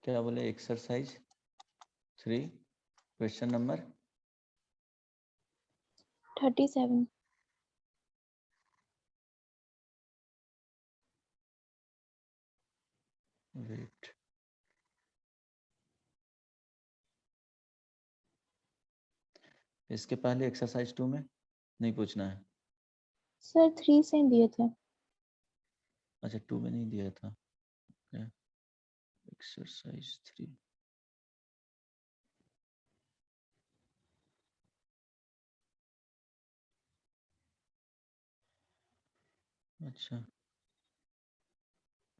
क्या बोले? Exercise 3 question number 37. Wait, इसके पहले एक्सरसाइज 2 में नहीं पूछना है? सर 3 से दिए थे. अच्छा 2 में नहीं दिया था। एक्सरसाइज 3 अच्छा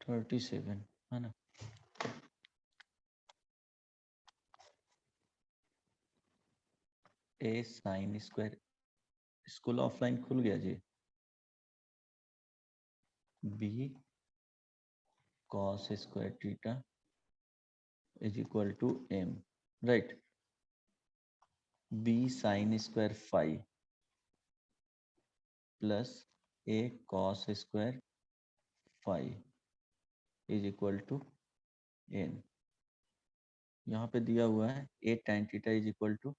37 है ना। A sine square, school offline खुल गया जी। B cos square theta is equal to M, right. B sine square five plus A cos square five is equal to N. यहाँ पे दिया हुआ है A tan theta is equal to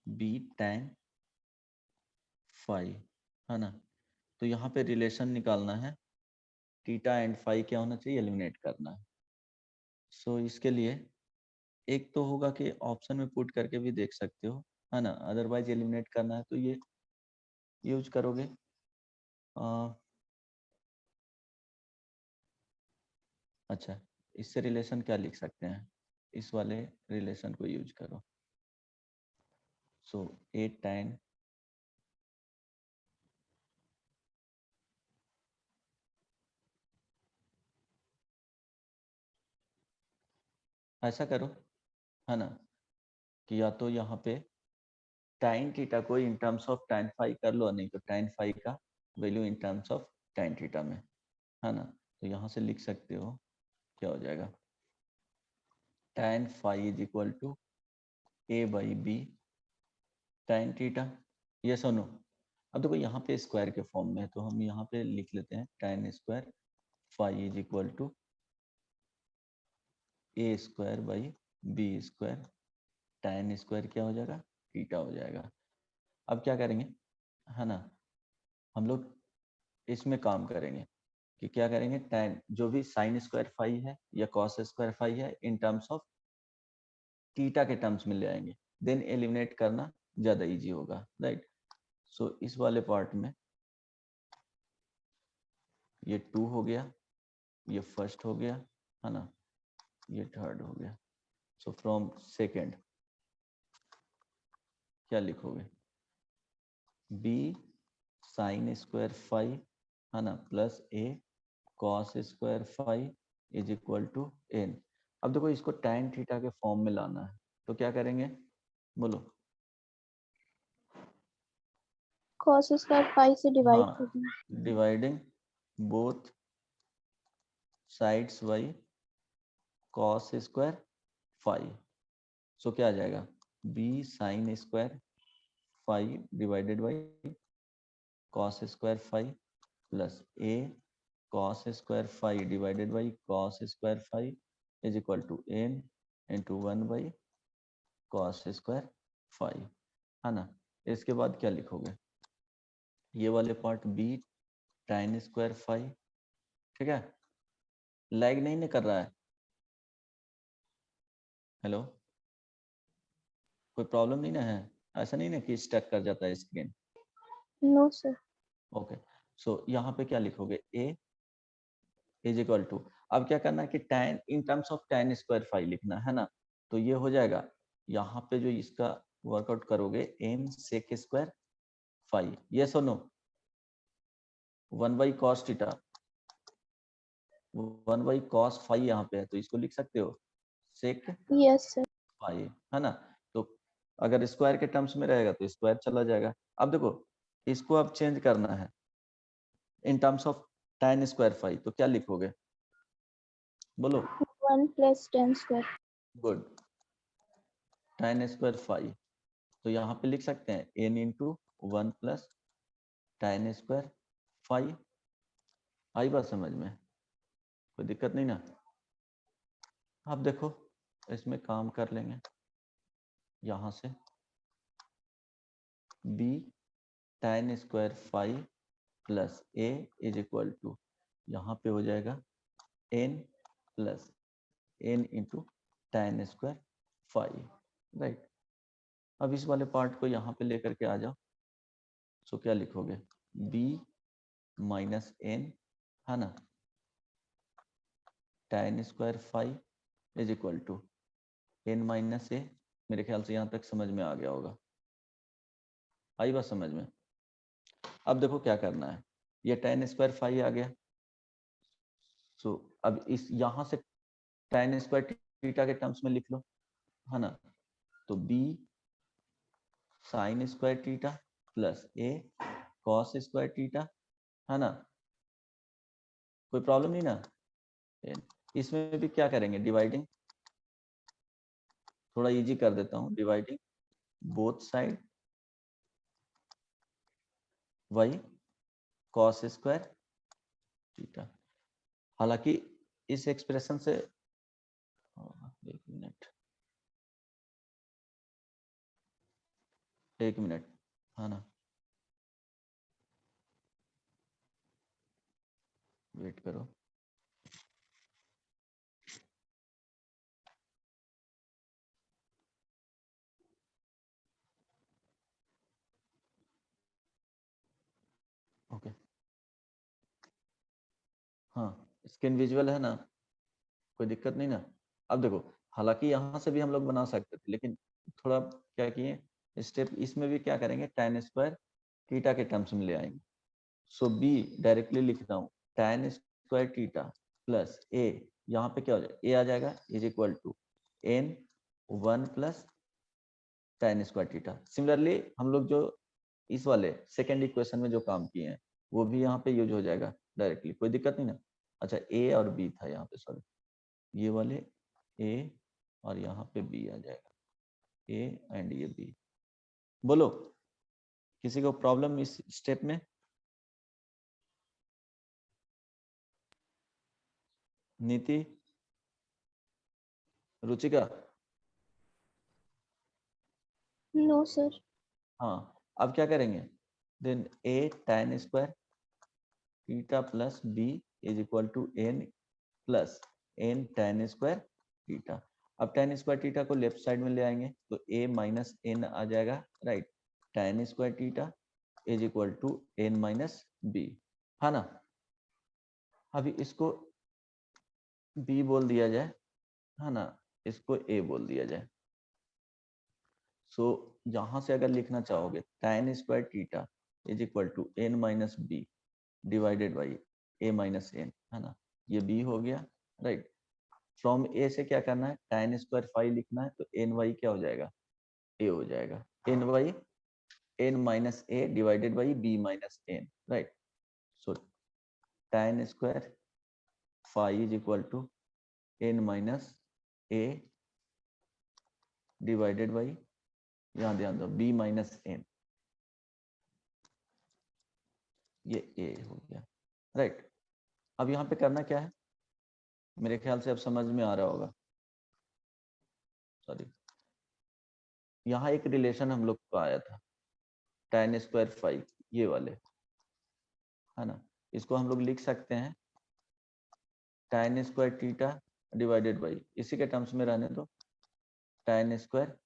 B tan five, है ना। तो यहाँ पे रिलेशन निकालना है, थीटा एंड फाइव क्या होना चाहिए, एलिमिनेट करना है। सो इसके लिए एक तो होगा कि ऑप्शन में पुट करके भी देख सकते हो, है ना। अदरवाइज एलिमिनेट करना है तो ये यूज करोगे। अच्छा, इससे रिलेशन क्या लिख सकते हैं, इस वाले रिलेशन को यूज करो। सो ए tan ऐसा करो, है ना, कि या तो यहाँ पे tan थीटा को इन टर्म्स ऑफ tan फाइव कर लो, नहीं तो tan फाइव का value in terms of tan theta में, है ना। तो यहाँ से लिख सकते हो, क्या हो जाएगा, tan five is equal to a by b tan theta, ये सुनो। अब देखो यहाँ पे स्क्वायर के फॉर्म में है, तो हम यहाँ पे लिख लेते हैं tan square five is equal to a square by b square, tan square क्या हो जाएगा, थीटा हो जाएगा। अब क्या करेंगे, है ना, हम लोग इसमें काम करेंगे कि क्या करेंगे, tan जो भी साइन स्क्वायर फाइव है या कॉस स्क्वायर फाइव है इन टर्म्स ऑफ थीटा के टर्म्स में ले आएंगे, देन एलिमिनेट करना ज्यादा इजी होगा, राइट। सो इस वाले पार्ट में ये 2 हो गया, ये फर्स्ट हो गया, है ना, ये थर्ड हो गया। सो फ्रॉम सेकेंड क्या लिखोगे, बी साइन स्क्वायर फाइव, है ना, plus A cos square five is equal to n. अब देखो इसको tan थीटा के फॉर्म में लाना है, तो क्या करेंगे, बोलो। cos स्क्वायर 5 से डिवाइड हाँ, कर दें. Dividing both sides by cos square five. So क्या आ जाएगा, B sine square five divided by cos square five plus A cos square five divided by cos square five is equal to N into one by cos square five, है ना। इसके बाद क्या लिखोगे, ये वाले part B tan square five, ठीक है। लैग नहीं ना कर रहा है, हेलो, कोई प्रॉब्लम नहीं ना है, ऐसा नहीं ना कि स्टक कर जाता है screen. No sir. Okay, so यहाँ पे क्या लिखोगे, ए इज इक्वल टू, अब क्या करना है कि tan in terms of tan square five लिखना है ना। तो ये हो जाएगा, यहाँ पे जो इसका वर्कआउट करोगे n sec स्क्वायर फाइव, ये सुनो, one by cos theta, one by cos five यहाँ पे है, तो इसको लिख सकते हो सेक यस सर. फाइव, है ना। तो अगर स्क्वायर के टर्म्स में रहेगा तो स्क्वायर चला जाएगा। अब देखो इसको अब चेंज करना है in terms of tan square five, तो क्या लिखोगे, बोलो। 1 plus tan square. Good, tan square five, तो यहाँ पे लिख सकते हैं n into one plus tan square five. आई बात समझ में, कोई दिक्कत नहीं ना। अब देखो इसमें काम कर लेंगे, यहां से b tan square five plus a is equal to, यहाँ पे हो जाएगा n plus n into tan square five, right. अब इस वाले पार्ट को यहाँ पे लेकर के आ जाओ। सो क्या लिखोगे, b माइनस n, है ना, tan square five is equal to n minus a। मेरे ख्याल से यहाँ तक समझ में आ गया होगा, आई बात समझ में। अब देखो क्या करना है, ये tan स्क्वायर फाइव आ गया। सो अब इस यहाँ से tan स्क्वायर थीटा के टर्म्स में लिख लो, है ना। तो b sign square theta plus a cos square theta, है ना, कोई प्रॉब्लम नहीं ना। इसमें भी क्या करेंगे, डिवाइडिंग, थोड़ा इजी कर देता हूँ, dividing both side y cos square theta. हालांकि इस एक्सप्रेशन से, एक मिनट, है ना, वेट करो। ओके, हाँ स्क्रीन विजुअल है ना, कोई दिक्कत नहीं ना। अब देखो, हालांकि यहाँ से भी हम लोग बना सकते थे, लेकिन थोड़ा क्या किए स्टेप, इसमें भी क्या करेंगे, tan स्क्वायर थीटा के टर्म्स में ले आएंगे। सो b डायरेक्टली लिख रहा हूँ, tan square theta plus a, यहाँ पे क्या हो जाएगा, a आ जाएगा, is equal to n one plus tan square theta. Similarly हम लोग जो इस वाले सेकेंड इक्वेशन में जो काम किए हैं वो भी यहाँ पे यूज हो जाएगा डायरेक्टली, कोई दिक्कत नहीं ना। अच्छा a और b था यहाँ पे, सॉरी, ये वाले a और यहाँ पे b आ जाएगा, a एंड ये b। बोलो किसी को प्रॉब्लम इस स्टेप में? नीति, रुचिका? No sir. हाँ, अब क्या करेंगे, then a tan square theta plus b is equal to n plus n tan square theta. अब tan स्क्वायर थीटा को लेफ्ट साइड में ले आएंगे तो a माइनस n आ जाएगा, right. tan square theta is equal to n minus b, है ना। अभी इसको b बोल दिया जाए, है ना, इसको a बोल दिया जाए। सो यहां से अगर लिखना चाहोगे tan square theta is equal to n minus B divided by a minus n, है ना, ये b हो गया, राइट। फ्रॉम a से क्या करना है, tan स्क्वायर फाइव लिखना है, तो ny क्या हो जाएगा, a हो जाएगा, ny n minus a divided by b minus n, right. So tan square five is equal to n minus a divided by, यहाँ ध्यान दो, b माइनस n, ये a हो गया, राइट। अब यहाँ पे करना क्या है, मेरे ख्याल से अब समझ में आ रहा होगा, सॉरी, यहाँ एक रिलेशन हम लोग को आया था tan स्क्वायर फाइव, ये वाले, है ना, इसको हम लोग लिख सकते हैं tan square theta divided by, इसी के टर्म्स में रहने दो, tan square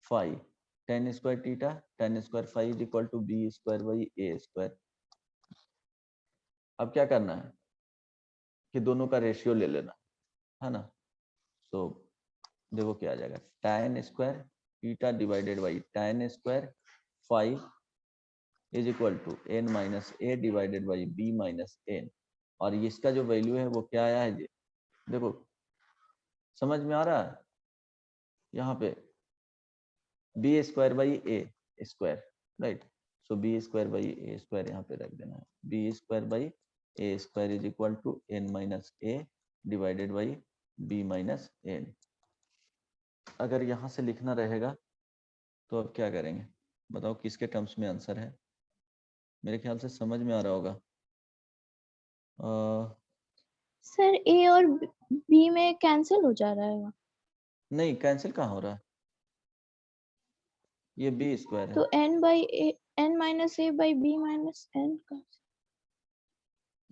five, tan square theta tan square five is equal to b square by A square. अब क्या करना है कि दोनों का रेशियो ले लेना, है ना। तो देखो क्या आ जाएगा, tan square theta divided by tan square five is equal to n minus a divided by b minus n. और इसका जो वैल्यू है वो क्या आया है, ये देखो, समझ में आ रहा है, यहाँ पे b square by A square, right. So b square by A square यहाँ पे रख देना है, b square by A square is equal to n minus a divided by b minus n. अगर यहाँ से लिखना रहेगा तो अब क्या करेंगे, बताओ किसके टर्म्स में आंसर है, मेरे ख्याल से समझ में आ रहा होगा। सर ए और बी में कैंसिल हो जा रहा है। नहीं, कैंसिल कहाँ हो रहा है, ये बी स्क्वायर है। तो n by a, n minus a by b minus n का।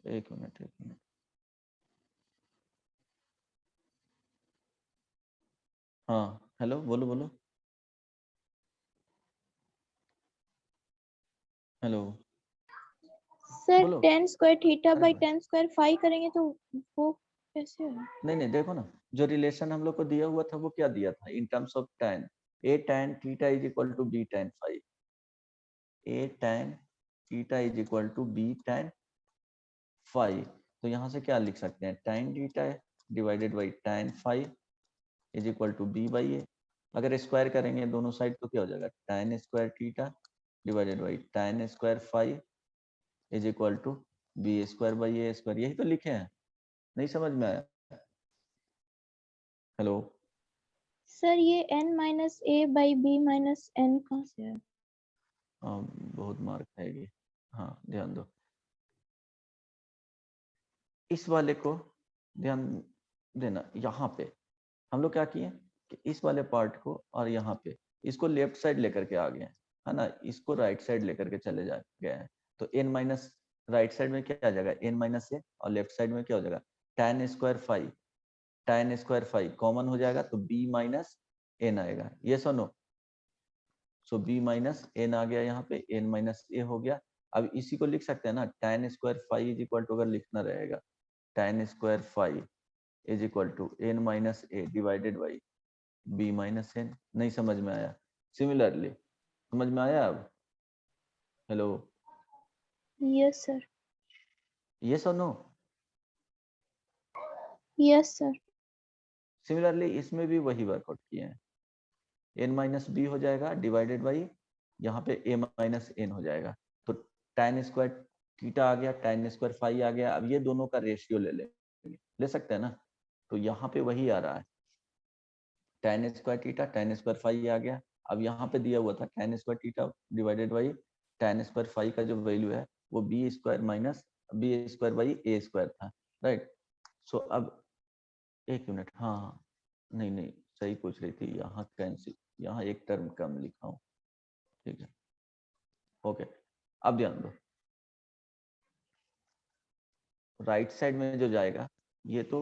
एक मिनट एक मिनट, हाँ हेलो, बोलो बोलो, हेलो सर बोलो। टेन स्क्वायर थीटा अरे बाई भाई, टेन स्क्वायर फाई करेंगे तो वो कैसे होगा? नहीं नहीं, देखो ना, जो रिलेशन हम लोग को दिया हुआ था वो क्या दिया था, in terms of tan, a tan theta is equal to b tan phi, a tan theta is equal to b tan phi. तो यहाँ से क्या लिख सकते हैं, tan theta divided by tan phi is equal to b by A. अगर square करेंगे दोनों साइड तो क्या हो जाएगा, tan square theta divided by tan square phi is equal to b square by A square. यही तो लिखे हैं, नहीं समझ में आया? हेलो, सर ये n minus a by b minus n कहाँ से है? बहुत मार्क खाएगी। हाँ ध्यान दो, इस वाले को ध्यान देना। यहाँ पे हम लोग क्या किए कि इस वाले पार्ट को और यहाँ पे इसको लेफ्ट साइड लेकर के आ गए हैं, है ना, इसको राइट साइड लेकर के चले जा गए हैं। तो n माइनस राइट साइड में क्या आ जाएगा, n माइनस ए, और लेफ्ट साइड में क्या हो जाएगा, tan square five, tan square five common हो जाएगा तो b माइनस एन आएगा, ये सुनो। सो b माइनस एन आ गया, यहाँ पे n माइनस ए हो गया। अब इसी को लिख सकते हैं ना, tan square five is equal to, अगर लिखना रहेगा tan square five is equal to n minus a divided by b minus n. नहीं समझ में आया? सिमिलरली समझ में आया अब? Hello, yes sir. यस और नो? Yes sir. सिमिलरली इसमें भी वही वर्कआउट किए हैं, n माइनस बी हो जाएगा डिवाइडेड बाई यहाँ पे a माइनस एन हो जाएगा। तो tan स्क्वायर थीटा आ गया, tan स्क्वायर फाइव आ गया। अब ये दोनों का रेशियो ले लेंगे, ले सकते हैं ना? तो यहाँ पे वही आ रहा है, tan square theta tan square five आ गया। अब यहाँ पे दिया हुआ था tan square theta divided by tan square five का जो वैल्यू है वो B square minus B square by A square था, राइट। सो अब एक मिनट, हाँ हाँ, नहीं नहीं, सही पूछ रही थी, यहाँ कैंसिल, यहाँ एक टर्म कम लिखा हूँ, ठीक है, ओके। अब ध्यान दो, राइट साइड में जो जाएगा ये तो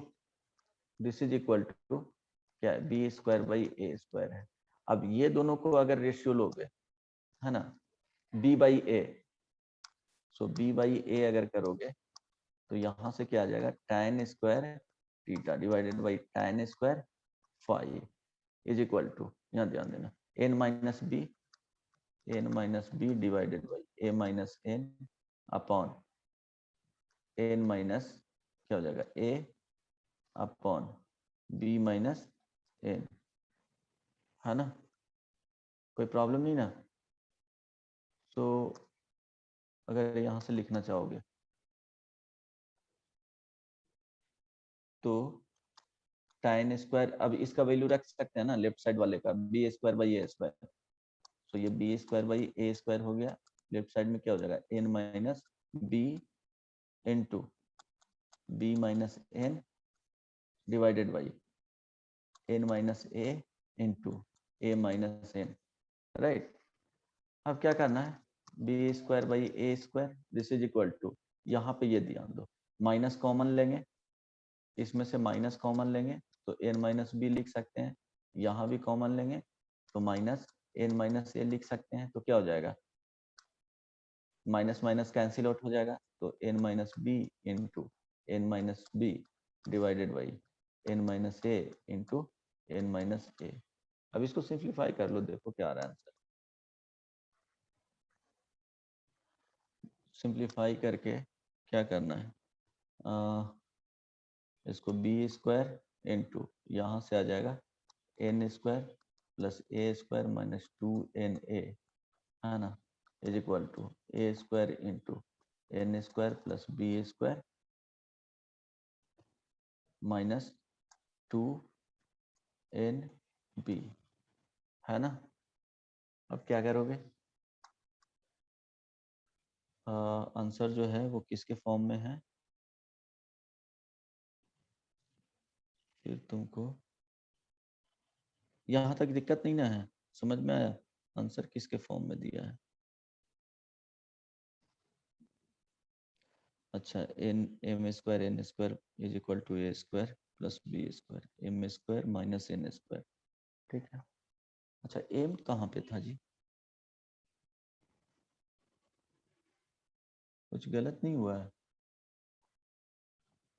दिस इज इक्वल टू क्या है, b square by A square है। अब ये दोनों को अगर रेशियो लोगे, है ना, b by A, so b by A अगर करोगे तो यहाँ से क्या आ जाएगा, tan square theta divided by tan square five is equal to, यहाँ ध्यान देना, n minus B divided by a minus N upon n minus क्या हो जाएगा a upon b minus N, है ना, कोई प्रॉब्लम नहीं ना? तो अगर यहाँ से लिखना चाहोगे तो tan स्क्वायर, अब इसका वैल्यू रख सकते हैं ना लेफ्ट साइड वाले का, b square by A square. तो ये b square by A square हो गया, लेफ्ट साइड में क्या हो जाएगा, n minus B into b minus n divided by N minus A into a minus n, right. अब क्या करना है, b square by A square this is equal to, यहाँ पे ये ध्यान दो, माइनस कॉमन लेंगे, इसमें से माइनस कॉमन लेंगे तो एन माइनस बी लिख सकते हैं, यहाँ भी कॉमन लेंगे तो माइनस एन माइनस ए लिख सकते हैं। तो क्या हो जाएगा, माइनस माइनस कैंसिल आउट हो जाएगा, तो N minus B into N minus B divided by N minus A into N minus A. अब इसको सिंप्लीफाई कर लो, देखो क्या आ रहा है आंसर। सिंप्लीफाई करके क्या करना है, इसको बी स्क्वायर इंटू यहाँ से आ जाएगा n square plus a square minus two n a, है ना, is equal to a square into n square plus b square minus two n b, है ना। अब क्या करोगे, आंसर जो है वो किसके फॉर्म में है, फिर तुमको यहाँ तक दिक्कत नहीं ना है, समझ में आया आंसर किसके फॉर्म में दिया है? अच्छा, m square n square is equal to a square plus b square, m square minus n square, ठीक है। अच्छा, एम कहाँ पे था जी? कुछ गलत नहीं हुआ है?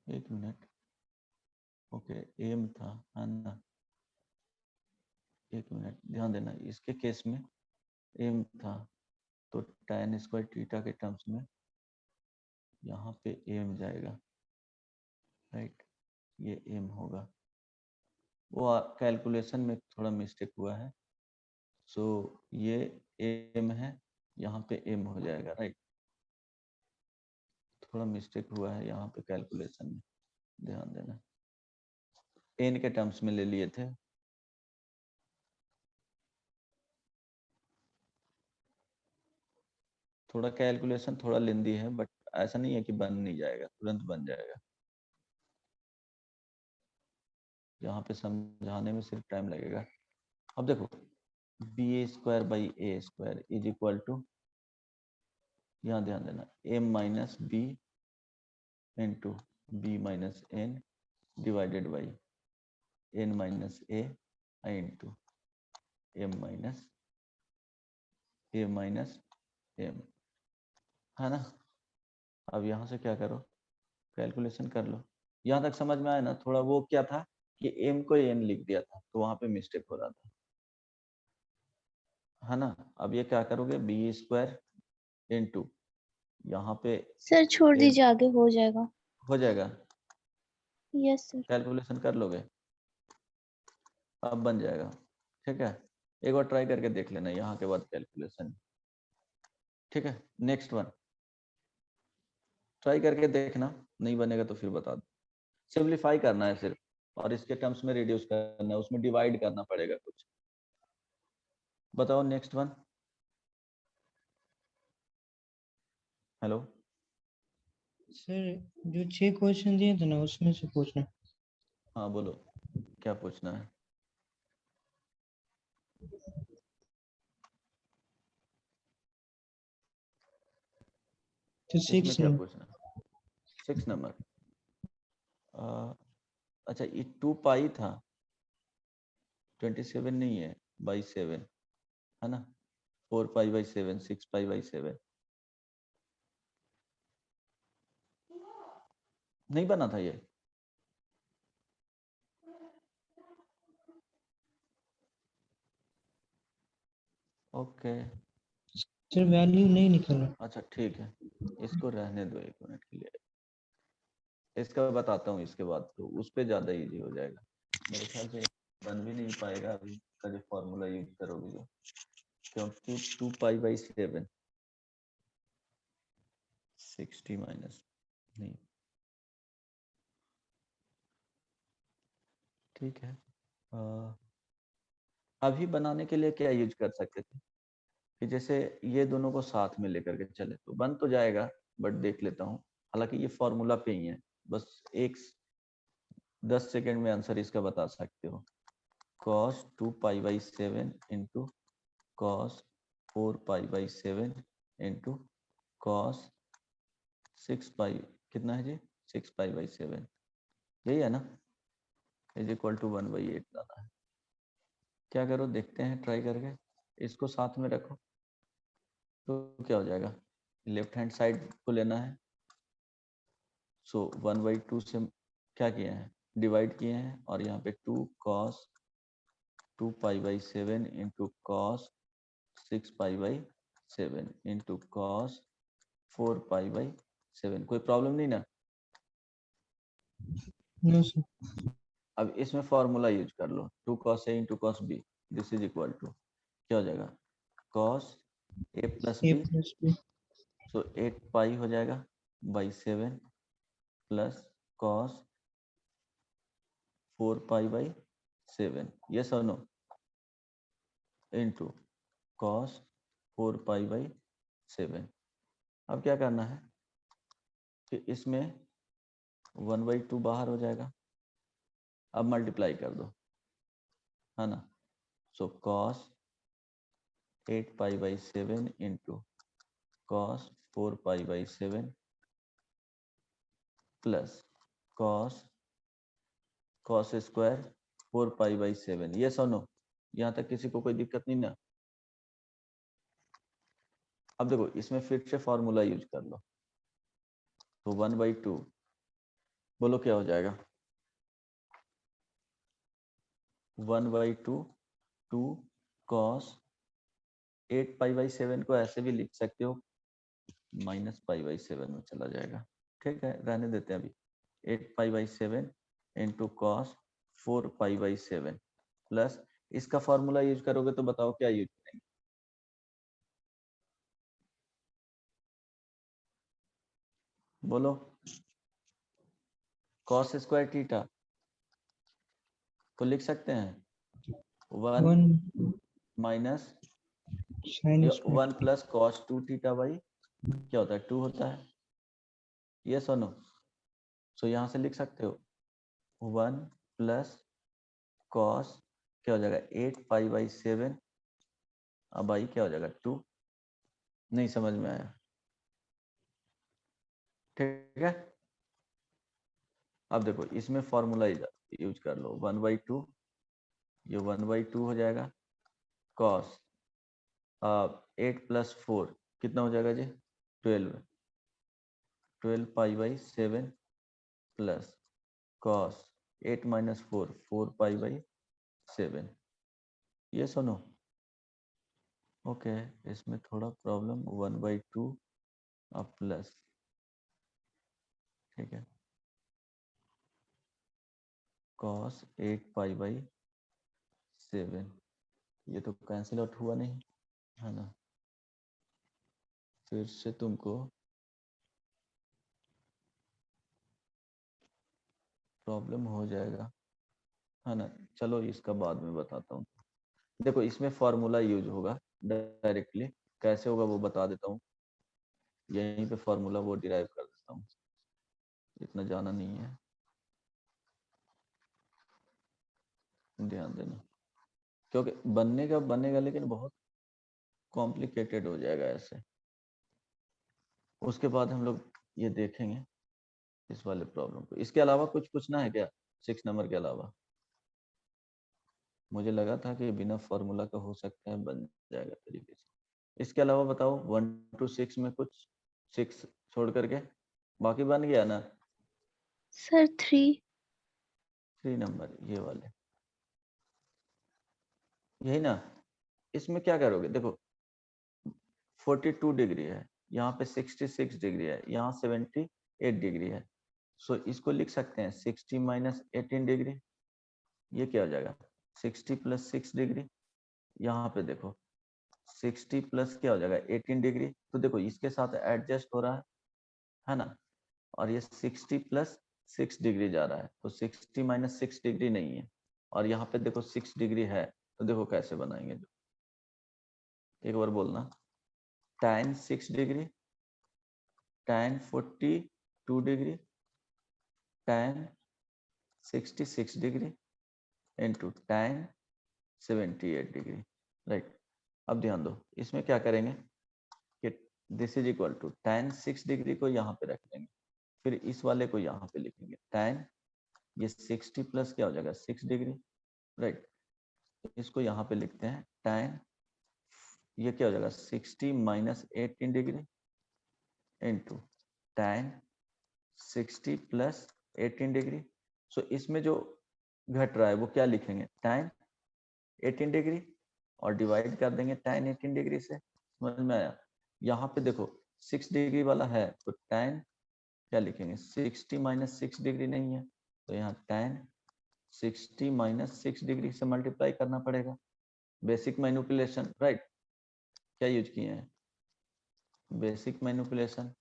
एक मिनट, ओके, एम था, है ना? एक मिनट ध्यान देना, इसके केस में एम था तो tan स्क्वायर थीटा के टर्म्स में यहाँ पे एम जाएगा, राइट, ये एम होगा। वो कैलकुलेशन में थोड़ा मिस्टेक हुआ है, सो ये एम है, यहाँ पे एम हो जाएगा, राइट। थोड़ा मिस्टेक हुआ है यहाँ पे कैलकुलेशन में, ध्यान देना। एन के टर्म्स में ले लिए थे, थोड़ा कैलकुलेशन थोड़ा लेंदी है, बट ऐसा नहीं है कि बन नहीं जाएगा, तुरंत बन जाएगा। यहाँ पे समझाने में सिर्फ टाइम लगेगा। अब देखो, b square by A square is equal to, यहाँ ध्यान देना, m minus B into b minus n divided by N minus A into m minus a minus m, है ना? अब यहाँ से क्या करो, कैलकुलेशन कर लो। यहाँ तक समझ में आया ना? थोड़ा वो क्या था कि एम को एन लिख दिया था तो वहां पे मिस्टेक हो रहा था, है ना? अब ये क्या करोगे, बी स्क्वायर इंटू यहाँ पे सर छोड़ एम, दीजिए, आगे हो जाएगा। हो जाएगा, यस सर। कैलकुलेशन कर लोगे, अब बन जाएगा, ठीक है। एक बार ट्राई करके देख लेना यहाँ के बाद कैलकुलेशन, ठीक है। नेक्स्ट वन ट्राई करके देखना, नहीं बनेगा तो फिर बता दो। सिंप्लीफाई करना है सिर्फ, और इसके टर्म्स में रिड्यूस करना है, उसमें डिवाइड करना पड़ेगा कुछ। बताओ नेक्स्ट वन। हेलो सर, जो 6 क्वेश्चन दिए थे ना उसमें से पूछना। हाँ बोलो, क्या पूछना है? तो इसमें 6 क्या में पूछना है? 6 नंबर, अच्छा ये 2 पाई था, 27 नहीं है, बाई 7, है ना? 4 पाई बाई 7, 6 पाई बाई 7, नहीं बना था ये? ओके, सर वैल्यू नहीं निकल रहा। अच्छा ठीक है, इसको रहने दो एक मिनट के लिए, इसका बताता हूँ इसके बाद, तो उस पर ज़्यादा इजी हो जाएगा मेरे ख्याल से। बन भी नहीं पाएगा अभी का जो फॉर्मूला यूज करोगे जो, क्योंकि 2 पाई बाई 7 60 माइनस नहीं, ठीक है। अभी बनाने के लिए क्या यूज कर सकते थे कि जैसे ये दोनों को साथ में लेकर के चले तो बन तो जाएगा, बट देख लेता हूँ। हालांकि ये फॉर्मूला पे ही है, बस 10 सेकेंड में आंसर इसका बता सकते हो। cos 2 pi by 7 into cos 4 pi by 7 into cos 6 पाई, कितना है जी? 6 पाई बाई 7, यही है ना? इज इक्वल टू 1/8 लाना है। क्या करो, देखते हैं ट्राई करके, इसको साथ में रखो तो क्या हो जाएगा, लेफ्ट हैंड साइड को लेना है। सो 1/2 से क्या किए हैं, डिवाइड किए हैं, और यहाँ पे 2 cos 2 pi by 7 into cos 6 pi by 7 into cos 4 pi by 7, कोई प्रॉब्लम नहीं ना? No sir. अब इसमें फॉर्मूला यूज कर लो, 2 cos a into cos b, this is equal to क्या हो जाएगा, cos a plus A b, plus B. So 8 pi हो जाएगा by 7 plus cos 4 pi by 7, yes और no, into cos 4 pi by 7। अब क्या करना है कि इसमें 1/2 बाहर हो जाएगा, अब मल्टीप्लाई कर दो, है ना। सो cos 8 pi by 7 into cos 4 pi by 7 plus cos square 4 pi by 7। ये सुनो, यहाँ तक किसी को कोई दिक्कत नहीं ना। अब देखो इसमें फिर से फॉर्मूला यूज कर लो, तो 1/2, बोलो क्या हो जाएगा, 1/2 2 cos 8 पाई बाई 7 को ऐसे भी लिख सकते हो, माइनस पाई बाई 7 में चला जाएगा, ठीक है, रहने देते हैं अभी। 8 pi by 7 into cos 4 pi by 7 plus, इसका फॉर्मूला यूज करोगे तो बताओ क्या यूज करेंगे, बोलो। कॉस स्क्वायर थीटा को लिख सकते हैं 1 1 minus sin square 1 plus cos 2 theta by क्या होता है 2 होता है, ये सुनो। सो यहाँ से लिख सकते हो 1 प्लस कॉस क्या हो जाएगा 8 पाई बाई 7, अब आई क्या हो जाएगा 2। नहीं समझ में आया, ठीक है। अब देखो इसमें फॉर्मूला यूज कर लो, 1/2, ये 1/2 हो जाएगा, कॉस 8 प्लस 4 कितना हो जाएगा जी 12 pi by 7 plus cos 8 minus 4 pi by 7। ये सुनो, ओके, इसमें थोड़ा प्रॉब्लम 1/2 अब प्लस, ठीक है, कॉस 8 पाई बाई 7, ये तो कैंसिल आउट हुआ नहीं, है ना। फिर से तुमको प्रॉब्लम हो जाएगा, है ना। चलो इसका बाद में बताता हूँ। देखो इसमें फॉर्मूला यूज होगा डायरेक्टली, कैसे होगा वो बता देता हूँ, यहीं पे फॉर्मूला वो डिराइव कर देता हूँ, इतना जाना नहीं है, ध्यान देना, क्योंकि बनने का बनेगा लेकिन बहुत कॉम्प्लिकेटेड हो जाएगा ऐसे। उसके बाद हम लोग ये देखेंगे इस वाले प्रॉब्लम को। इसके अलावा कुछ पूछना है क्या 6 नंबर के अलावा? मुझे लगा था कि बिना फॉर्मूला का हो सकता है बन जाएगा तरीके से। इसके अलावा बताओ 1 to 6 में कुछ, 6 छोड़ करके बाकी बन गया ना। सर 3। 3 नंबर ये वाले, यही ना। इसमें क्या करोगे, देखो 42 डिग्री है, यहाँ पे 66 डिग्री है, यहाँ 78 डिग्री है। सो इसको लिख सकते हैं 60 माइनस 18 डिग्री, ये क्या हो जाएगा 60 प्लस 6 डिग्री। यहाँ पे देखो 60 प्लस क्या हो जाएगा 18 डिग्री, तो देखो इसके साथ एडजस्ट हो रहा है ना। और ये 60 प्लस 6 डिग्री जा रहा है, तो 60 माइनस 6 डिग्री नहीं है, और यहाँ पे देखो 6 डिग्री है, तो देखो कैसे बनाएंगे, एक बार बोलना, tan 6 degree, tan 42 degree, tan 66 degree into tan 78 degree, right. अब ध्यान दो इसमें क्या करेंगे कि this is equal to tan 6 degree को यहाँ पे रख देंगे, फिर इस वाले को यहाँ पे लिखेंगे tan, ये 60 प्लस क्या हो जाएगा 6 डिग्री, राइट। इसको यहाँ पे लिखते हैं tan, ये क्या हो जाएगा 60 minus 18 degree into tan 60 plus 18 degree. So इसमें जो घट रहा है वो क्या लिखेंगे tan 18 डिग्री और डिवाइड कर देंगे tan 18 डिग्री से, समझ में आया। यहाँ पे देखो 6 डिग्री वाला है, तो tan क्या लिखेंगे 60 माइनस 6 डिग्री नहीं है, तो यहाँ tan 60 माइनस 6 डिग्री से मल्टीप्लाई करना पड़ेगा, बेसिक मैनिपुलेशन, राइट। क्या यूज किए हैं, बेसिक मैनिपुलेशन,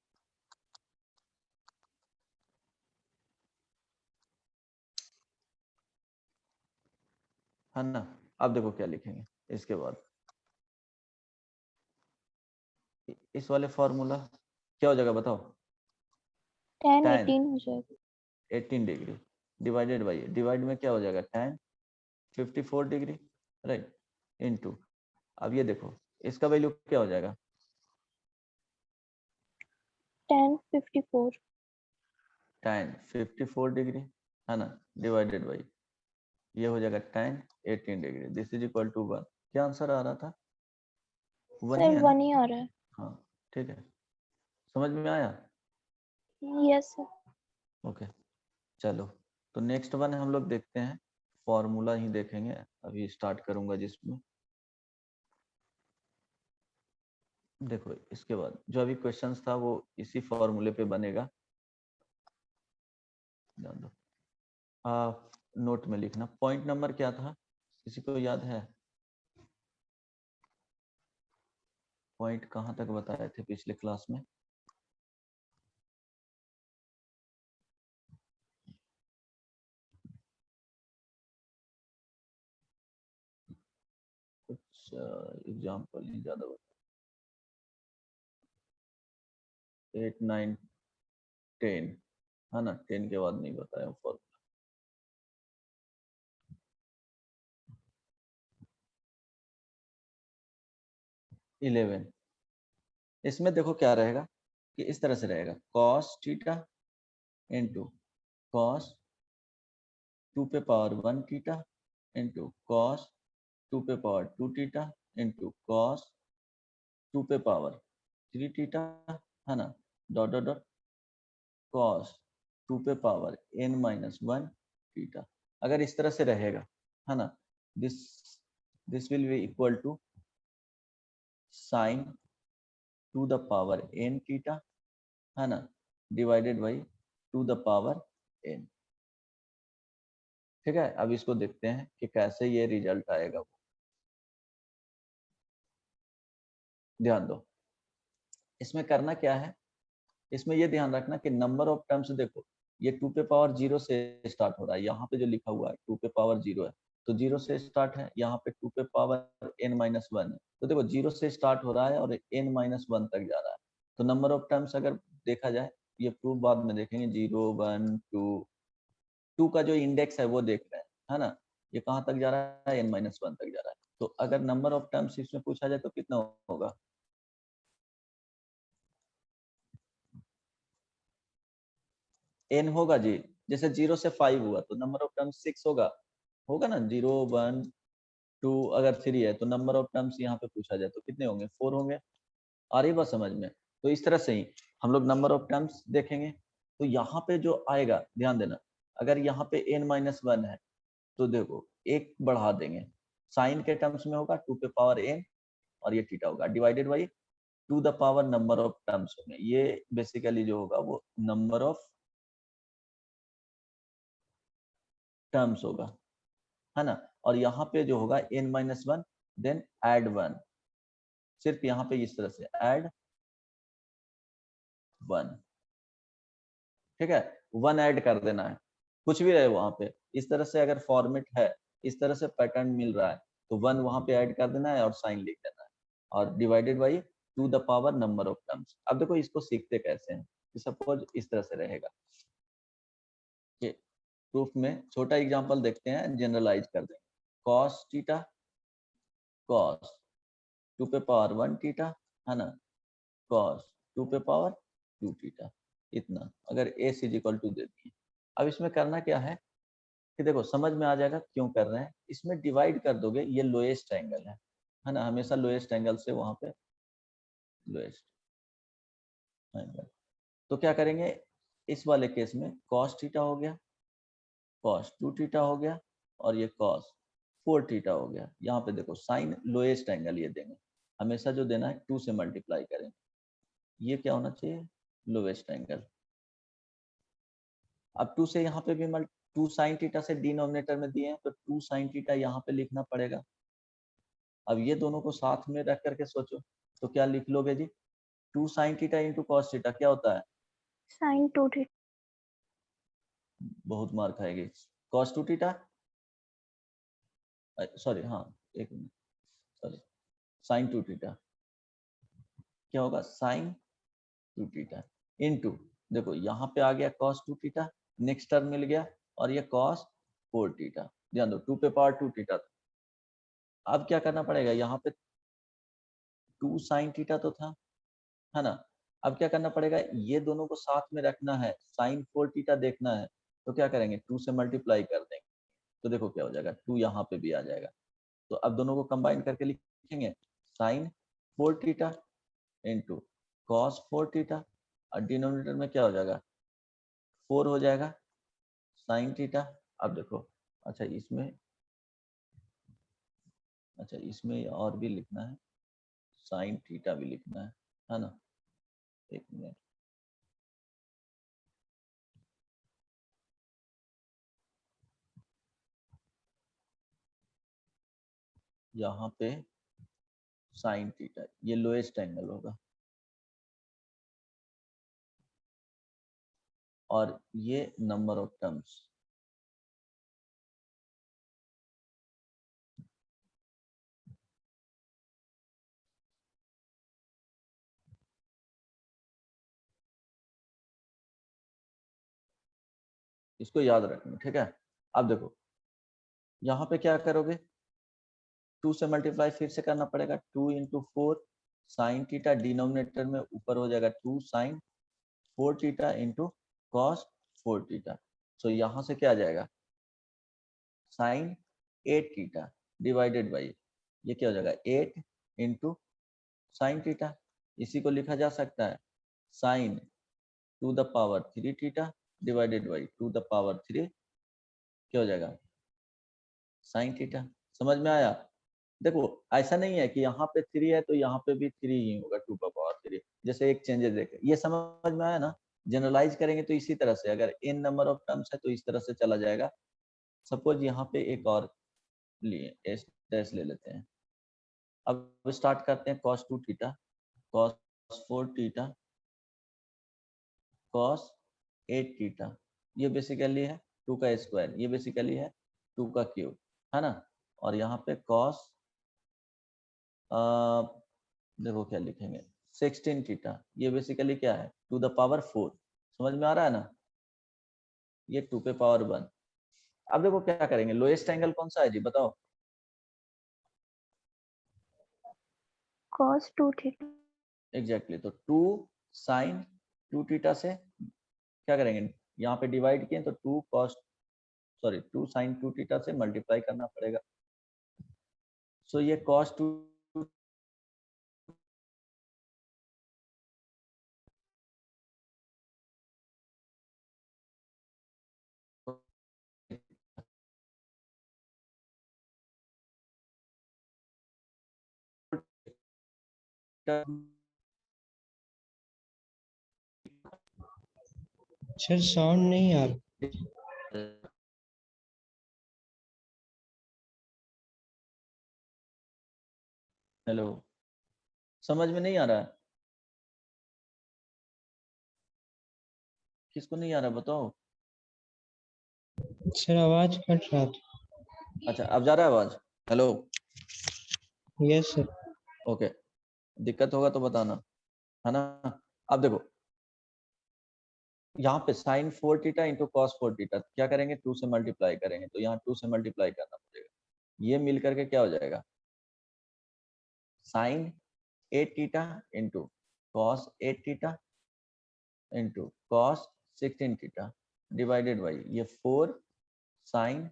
है ना। अब देखो क्या लिखेंगे इसके बाद, इस वाले फॉर्मूला क्या हो जाएगा बताओ, tan tan 18 हो जाएगा। 18 डिग्री डिवाइडेड बाई, डिवाइड में क्या हो जाएगा tan 54 डिग्री, राइट, इनटू, अब ये देखो इसका वैल्यू क्या हो जाएगा, tan 54 tan 54 डिग्री, है ना, डिवाइडेड बाई ये हो जाएगा tan 18 degree, this is equal to 1। क्या आंसर आ रहा था, 1 ही सर है ना, 1 ही आ रहा है। हाँ ठीक है, समझ में आया, यस सर। ओके चलो, तो नेक्स्ट वन हम लोग देखते हैं, फॉर्मूला ही देखेंगे, अभी स्टार्ट करूंगा जिसमें, देखो इसके बाद जो अभी क्वेश्चंस था वो इसी फॉर्मूले पे बनेगा, ध्यान दो, नोट में लिखना, पॉइंट नंबर क्या था, किसी को याद है, पॉइंट कहाँ तक बताए थे पिछले क्लास में, कुछ एग्जाम्पल ही ज्यादा बता, 8 9 10, है ना, 10 के बाद नहीं बताया फॉर्मूला, 11, इसमें देखो क्या रहेगा कि इस तरह से रहेगा, cos थीटा इंटू cos 2 पे पावर 1 थीटा इंटू cos 2 पे पावर 2 थीटा इंटू cos 2 पे पावर 3 थीटा, है ना, डॉट डॉट डॉट cos 2 पे पावर n माइनस 1 थीटा। अगर इस तरह से रहेगा, है ना, this this will be equal to sine to the power n theta, है ना, divided by two the power n। ठीक है, अब इसको देखते हैं कि कैसे ये रिजल्ट आएगा, ध्यान दो, इसमें करना क्या है, इसमें ये ध्यान रखना कि नंबर ऑफ टर्म्स देखो, ये 2 पे पावर 0 से स्टार्ट हो रहा है, यहाँ पे जो लिखा हुआ है 2 पे पावर 0 है, तो 0 से स्टार्ट है, यहाँ पे 2 पे पावर n माइनस 1 है, तो देखो 0 से स्टार्ट हो रहा है और n माइनस 1 तक जा रहा है, तो नंबर ऑफ टर्म्स अगर देखा जाए, ये प्रूफ बाद में देखेंगे, 0 1 2, 2 का जो इंडेक्स है वो देख रहे हैं, है ना, ये कहाँ तक जा रहा है, n माइनस 1 तक जा रहा है, तो अगर नंबर ऑफ टर्म्स इसमें पूछा जाए तो कितना होगा, n होगा जी, जैसे 0 से 5 हुआ तो नंबर ऑफ टर्म्स 6 होगा, होगा ना, 0 1 2, अगर 3 है तो नंबर ऑफ टर्म्स यहाँ पे पूछा जाए तो कितने होंगे, 4 होंगे, आ रही बात समझ में, तो इस तरह से ही हम लोग नंबर ऑफ टर्म्स देखेंगे, तो यहाँ पे जो आएगा ध्यान देना, अगर यहाँ पे n माइनस 1 है तो देखो एक बढ़ा देंगे, साइन के टर्म्स में होगा 2 पे पावर n और ये थीटा होगा, divided by two the power number of terms होंगे, ये बेसिकली जो होगा वो नंबर ऑफ टर्म्स होगा, है ना, और यहाँ पे जो होगा n माइनस 1 देन एड 1, सिर्फ यहाँ पे इस तरह से एड 1, ठीक है, 1 ऐड कर देना है, कुछ भी रहे वहां पे, इस तरह से अगर फॉर्मेट है, इस तरह से पैटर्न मिल रहा है, तो 1 वहां पे ऐड कर देना है और साइन लिख देना है, और divided by two the power number of terms. अब देखो इसको सीखते कैसे हैं, सपोज इस तरह से रहेगा, प्रूफ में छोटा एग्जांपल देखते हैं, जनरलाइज कर देंगे, cos थीटा cos 2 पे पावर 1 थीटा, है ना, cos 2 पे पावर 2 थीटा, इतना अगर a इज इक्वल टू दे दिए, अब इसमें करना क्या है कि देखो समझ में आ जाएगा क्यों कर रहे हैं, इसमें डिवाइड कर दोगे, ये लोएस्ट एंगल है ना, हमेशा लोएस्ट एंगल से वहां पे लोएस्ट एंगल, तो क्या करेंगे, इस वाले केस में cos थीटा हो गया, cos 2 थीटा हो गया, और ये cos 4 थीटा हो गया, यहाँ पे देखो साइन लोएस्ट एंगल ये देंगे, हमेशा जो देना है 2 से मल्टीप्लाई करें, ये क्या होना चाहिए, लोएस्ट एंगल, अब 2 से यहाँ पे भी 2 साइन थीटा से डिनोमिनेटर में दिए हैं तो 2 साइन थीटा यहाँ पे लिखना पड़ेगा, अब ये दोनों को साथ में रख करके सोचो तो क्या लिख लोगे जी, 2 sign theta into cos theta क्या होता है, sin 2 थीटा। बहुत मार खाएगी, cos 2 थीटा, सॉरी हाँ एक मिनट, सॉरी, sin 2 थीटा क्या होगा, sin 2 थीटा इंटू, देखो यहाँ पे आ गया cos 2 थीटा, नेक्स्ट टर्म मिल गया और ये cos 4 थीटा। ध्यान दो 2 पे पावर 2 थीटा था। अब क्या करना पड़ेगा, यहाँ पे 2 sin थीटा तो था, है ना। अब क्या करना पड़ेगा, ये दोनों को साथ में रखना है, sin 4 थीटा देखना है, तो क्या करेंगे 2 से मल्टीप्लाई कर देंगे, तो देखो क्या हो जाएगा 2 यहाँ पे भी आ जाएगा। तो अब दोनों को कंबाइन करके लिखेंगे sin 4 theta into cos 4 theta, और डिनोमिनेटर में क्या हो जाएगा 4 हो जाएगा sin थीटा। अब देखो अच्छा इसमें और भी लिखना है, sin थीटा भी लिखना है ना। एक मिनट, यहाँ पे sin थीटा ये लोएस्ट एंगल होगा, और ये नंबर ऑफ टर्म्स, इसको याद रखना, ठीक है। अब देखो यहाँ पे क्या करोगे, 2 से मल्टीप्लाई फिर से करना पड़ेगा, 2 इंटू 4 साइन थीटा, डिनोमिनेटर में ऊपर हो जाएगा 2 sine 4 theta into cos 4 theta. So यहाँ से क्या आ जाएगा साइन 8 थीटा डिवाइडेड बाई, ये क्या हो जाएगा 8 इंटू साइन थीटा। इसी को लिखा जा सकता है sign to the power 3 theta divided by two the power 3, क्या हो जाएगा साइन थीटा। समझ में आया। देखो ऐसा नहीं है कि यहाँ पे 3 है तो यहाँ पे भी 3 ही होगा 2 का पावर 3, जैसे एक चेंजेस देखे, ये समझ में आया ना। जनरलाइज करेंगे तो इसी तरह से, अगर n नंबर ऑफ टर्म्स है तो इस तरह से चला जाएगा। सपोज यहाँ पे एक और लिए एस डैश ले लेते हैं। अब स्टार्ट करते हैं cos 2 theta, cos 4 theta, cos 8 theta, ये बेसिकली है 2 का स्क्वायर, ये बेसिकली है 2 का क्यूब, है ना। और यहाँ पे cos देखो क्या लिखेंगे 16 थीटा, ये बेसिकली क्या है 2 द पावर 4। समझ में आ रहा है ना, ये 2 पे पावर 1। अब देखो क्या करेंगे, लोएस्ट एंगल कौन सा है जी बताओ। cos 2 theta. एग्जैक्टली, तो 2 साइन 2 थीटा से क्या करेंगे, यहाँ पे डिवाइड किए तो 2 साइन 2 थीटा से मल्टीप्लाई करना पड़ेगा। सो ये cos 2 सर साउंड नहीं आ रहा। हेलो, समझ में नहीं आ रहा है, किसको नहीं आ रहा बताओ। सर आवाज कट रहा था। अच्छा अब जा रहा है आवाज, हेलो। Yes sir. ओके, दिक्कत होगा तो बताना, है ना। अब देखो यहाँ पे sine 4 theta into cos 4 theta, क्या करेंगे 2 से मल्टीप्लाई करेंगे, तो यहाँ 2 से मल्टीप्लाई करना पड़ेगा, ये मिल करके क्या हो जाएगा sine 8 theta into cos 8 theta into cos 16 theta divided by ये 4 साइन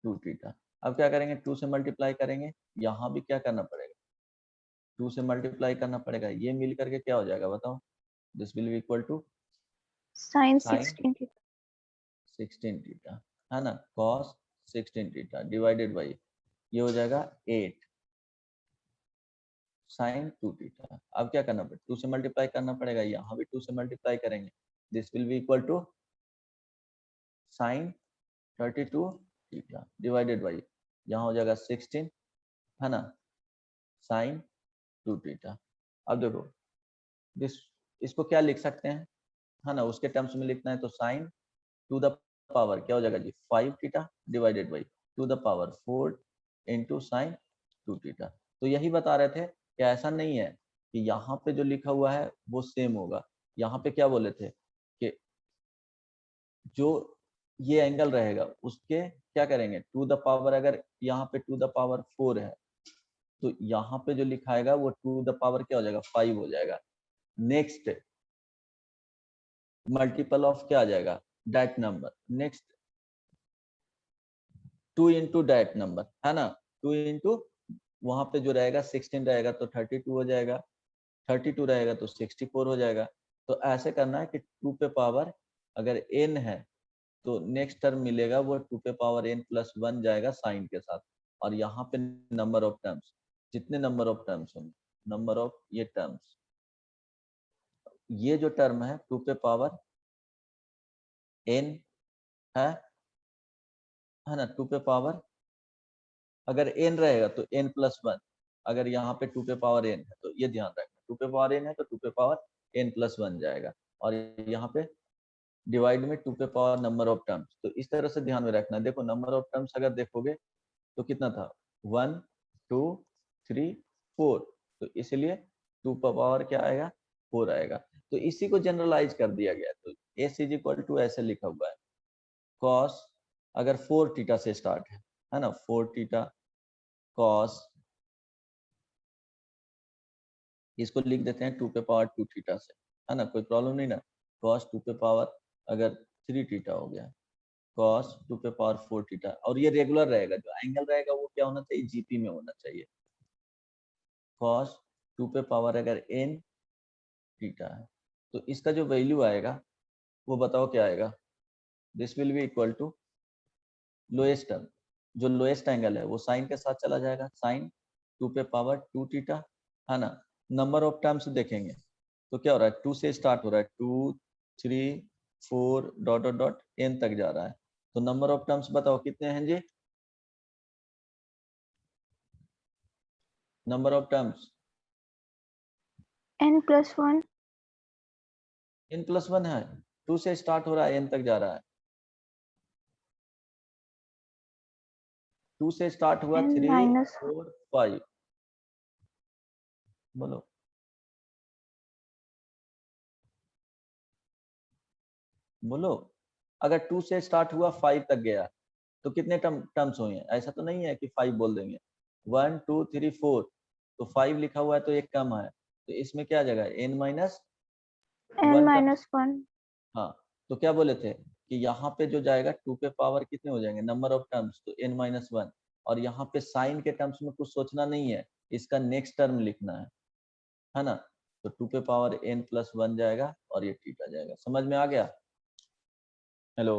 2 थीटा। अब क्या करेंगे 2 से मल्टीप्लाई करेंगे, यहाँ भी क्या करना पड़ेगा 2 से मल्टीप्लाई करना पड़ेगा, ये मिल करके क्या हो जाएगा बताओ, this will be equal to sin sine 16 theta. 16 theta, है ना, cos 16 थीटा डिवाइडेड बाई ये हो जाएगा 8 साइन 2 थीटा। अब क्या करना पड़ेगा 2 से मल्टीप्लाई करना पड़ेगा, यहाँ भी 2 से मल्टीप्लाई करेंगे, this will be equal to sine 32 theta divided by यहाँ हो जाएगा 16, है ना, साइन 2 थीटा। अब देखो दिस, इसको क्या लिख सकते हैं, है ना, उसके टर्म्स में लिखना है तो साइन टू द पावर क्या हो जाएगा जी 5 theta divided by two the power 4 into sine 2 theta. तो यही बता रहे थे कि ऐसा नहीं है कि यहाँ पे जो लिखा हुआ है वो सेम होगा। यहाँ पे क्या बोले थे कि जो ये एंगल रहेगा उसके क्या करेंगे, टू द पावर, अगर यहाँ पे टू द पावर 4 है तो यहाँ पे जो लिखाएगा वो टू द पावर क्या हो जाएगा, 5 हो जाएगा। नेक्स्ट मल्टीपल ऑफ क्या आ जाएगा, that number. Next 2 into that number है ना, 2 इंटू वहां पे जो रहेगा 16 रहेगा तो 32 हो जाएगा, 32 रहेगा तो 64 हो जाएगा। तो ऐसे करना है कि 2 पे पावर अगर n है तो नेक्स्ट टर्म मिलेगा वो 2 पे पावर n प्लस 1 जाएगा साइन के साथ, और यहाँ पे नंबर ऑफ टर्म्स, जितने नंबर ऑफ टर्म्स होंगे, नंबर ऑफ ये टर्म्स, ये जो टर्म है 2 पे पावर n है ना, 2 पे पावर अगर n रहेगा तो n प्लस 1, अगर यहाँ पे 2 पे पावर n है तो ये ध्यान रखना, 2 पे पावर n है तो 2 पे पावर n प्लस 1 जाएगा, और यहाँ पे डिवाइड में 2 पे पावर नंबर ऑफ टर्म्स। तो इस तरह से ध्यान में रखना। देखो नंबर ऑफ टर्म्स अगर देखोगे तो कितना था, 1 2 3 4, तो इसलिए 2 पे पावर क्या आएगा, 4 आएगा। तो इसी को जनरलाइज कर दिया गया, तो s इज इक्वल टू ऐसे लिखा हुआ है, cos अगर 4 थीटा से स्टार्ट है ना, 4 थीटा cos, इसको लिख देते हैं 2 पे पावर 2 थीटा से, है ना, कोई प्रॉब्लम नहीं ना। cos 2 पे पावर अगर 3 थीटा हो गया, cos 2 पे पावर 4 थीटा, और ये रेगुलर रहेगा, जो एंगल रहेगा वो क्या होना चाहिए, जीपी में होना चाहिए। cos 2 पे पावर अगर n थीटा है तो इसका जो वैल्यू आएगा वो बताओ क्या आएगा, this will be equal to lowest term, जो लोएस्ट एंगल है वो साइन के साथ चला जाएगा, साइन 2 पे पावर 2 थीटा, है ना। नंबर ऑफ टर्म्स देखेंगे तो क्या हो रहा है, 2 से स्टार्ट हो रहा है, 2 3 4 डॉट डॉट डॉट n तक जा रहा है। तो नंबर ऑफ टर्म्स बताओ कितने हैं जी, number of terms n plus 1. n plus 1 है, 2 से स्टार्ट हो रहा है n तक जा रहा है, 2 से स्टार्ट हुआ, n 3 minus 4 5, बोलो बोलो। अगर 2 से स्टार्ट हुआ 5 तक गया तो कितने टर्म्स हुए हैं, ऐसा तो नहीं है कि 5 बोल देंगे, 1 2 3 4, तो 5 लिखा हुआ है तो एक कम है, तो इसमें क्या आ जाएगा, n minus n 1 term. minus 1. हाँ, तो क्या बोले थे कि यहाँ पे जो जाएगा 2 पे पावर कितने हो जाएंगे, नंबर ऑफ टर्म्स, तो n माइनस 1, और यहाँ पे साइन के टर्म्स में कुछ सोचना नहीं है, इसका नेक्स्ट टर्म लिखना है ना। तो 2 पे पावर n प्लस 1 जाएगा और ये थीटा जाएगा, समझ में आ गया। हेलो,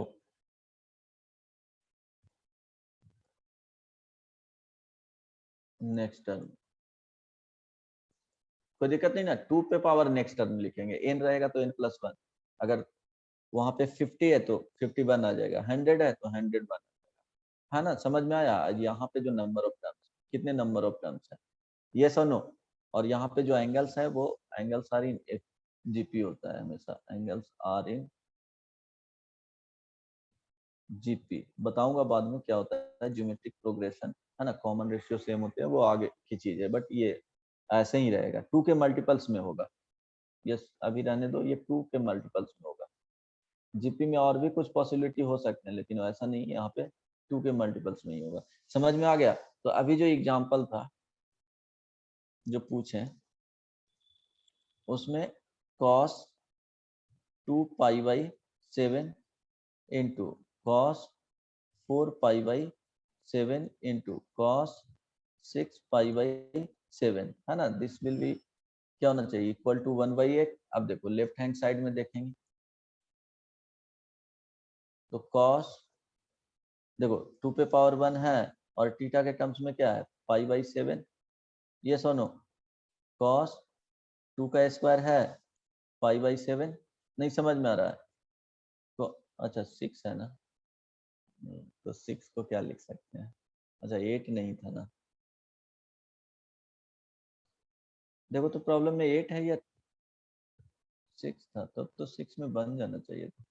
नेक्स्ट टर्म कोई दिक्कत नहीं ना, 2 पे पावर नेक्स्ट टर्म लिखेंगे, n रहेगा तो n प्लस 1, अगर वहां पे 50 है तो 51 आ जाएगा, 100 है तो 101, है ना, समझ में आया। यहाँ पे जो नंबर ऑफ टर्म्स, कितने नंबर ऑफ टर्म्स है, ये सुनो, और यहाँ पे जो एंगल्स है वो एंगल्स आर इन जीपी होता है हमेशा, एंगल्स आर इन जीपी, बताऊंगा बाद में क्या होता है, ज्योमेट्रिक प्रोग्रेशन, है ना, कॉमन रेशियो सेम होते हैं वो आगे की चीज है, बट ये ऐसे ही रहेगा, 2 के मल्टीपल्स में होगा, यस अभी रहने दो, ये 2 के मल्टीपल्स में होगा। जीपी में और भी कुछ पॉसिबिलिटी हो सकते हैं लेकिन ऐसा नहीं है, यहाँ पे 2 के मल्टीपल्स में ही होगा, समझ में आ गया। तो अभी जो एग्जाम्पल था जो पूछे उसमें cos 2 pi by 7 into cos 4 pi by 7 into cos 6 pi by 7, है ना, दिस विल बी क्या होना चाहिए, इक्वल टू 1/8। अब देखो लेफ्ट हैंड साइड में देखेंगे तो कॉस, देखो 2 पे पावर 1 है और थीटा के टर्म्स में क्या है, पाई बाई 7, ये सुनो, कॉस 2 का स्क्वायर है पाई बाई 7, नहीं समझ में आ रहा है तो अच्छा 6 है ना, तो 6 को क्या लिख सकते हैं, अच्छा 8 नहीं था ना, देखो तो प्रॉब्लम में 8 है या 6 था, तब तो 6 में बन जाना चाहिए था,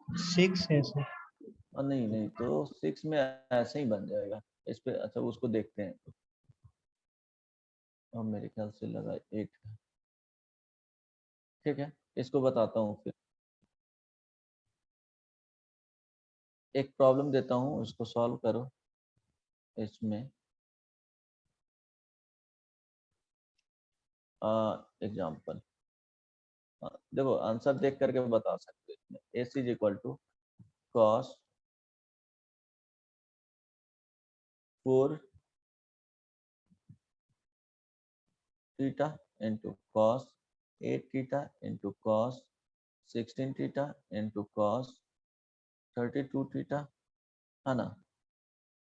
6 है सर। और नहीं नहीं तो 6 में ऐसे ही बन जाएगा इस पे, अच्छा उसको देखते हैं, और मेरे ख्याल से लगा 8 है, ठीक है, इसको बताता हूँ फिर। एक प्रॉब्लम देता हूँ, उसको सॉल्व करो। इसमें एग्जाम्पल देखो, आंसर देख करके बता सकते हो। इसमें AC is equal to cos 4 theta into cos 8 theta into cos 16 theta into cos 32 theta, है ना।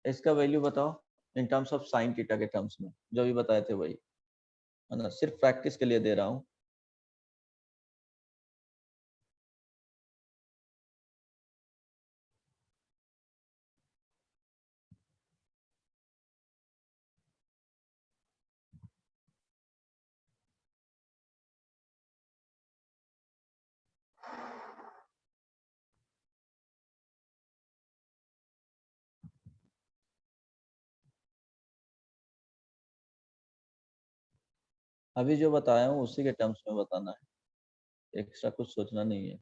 इसका वैल्यू बताओ in terms of sine theta के टर्म्स में, जो भी बताए थे वही, है ना। सिर्फ प्रैक्टिस के लिए दे रहा हूँ। अभी जो बताया हूँ उसी के टर्म्स में बताना है, एक्स्ट्रा कुछ सोचना नहीं है।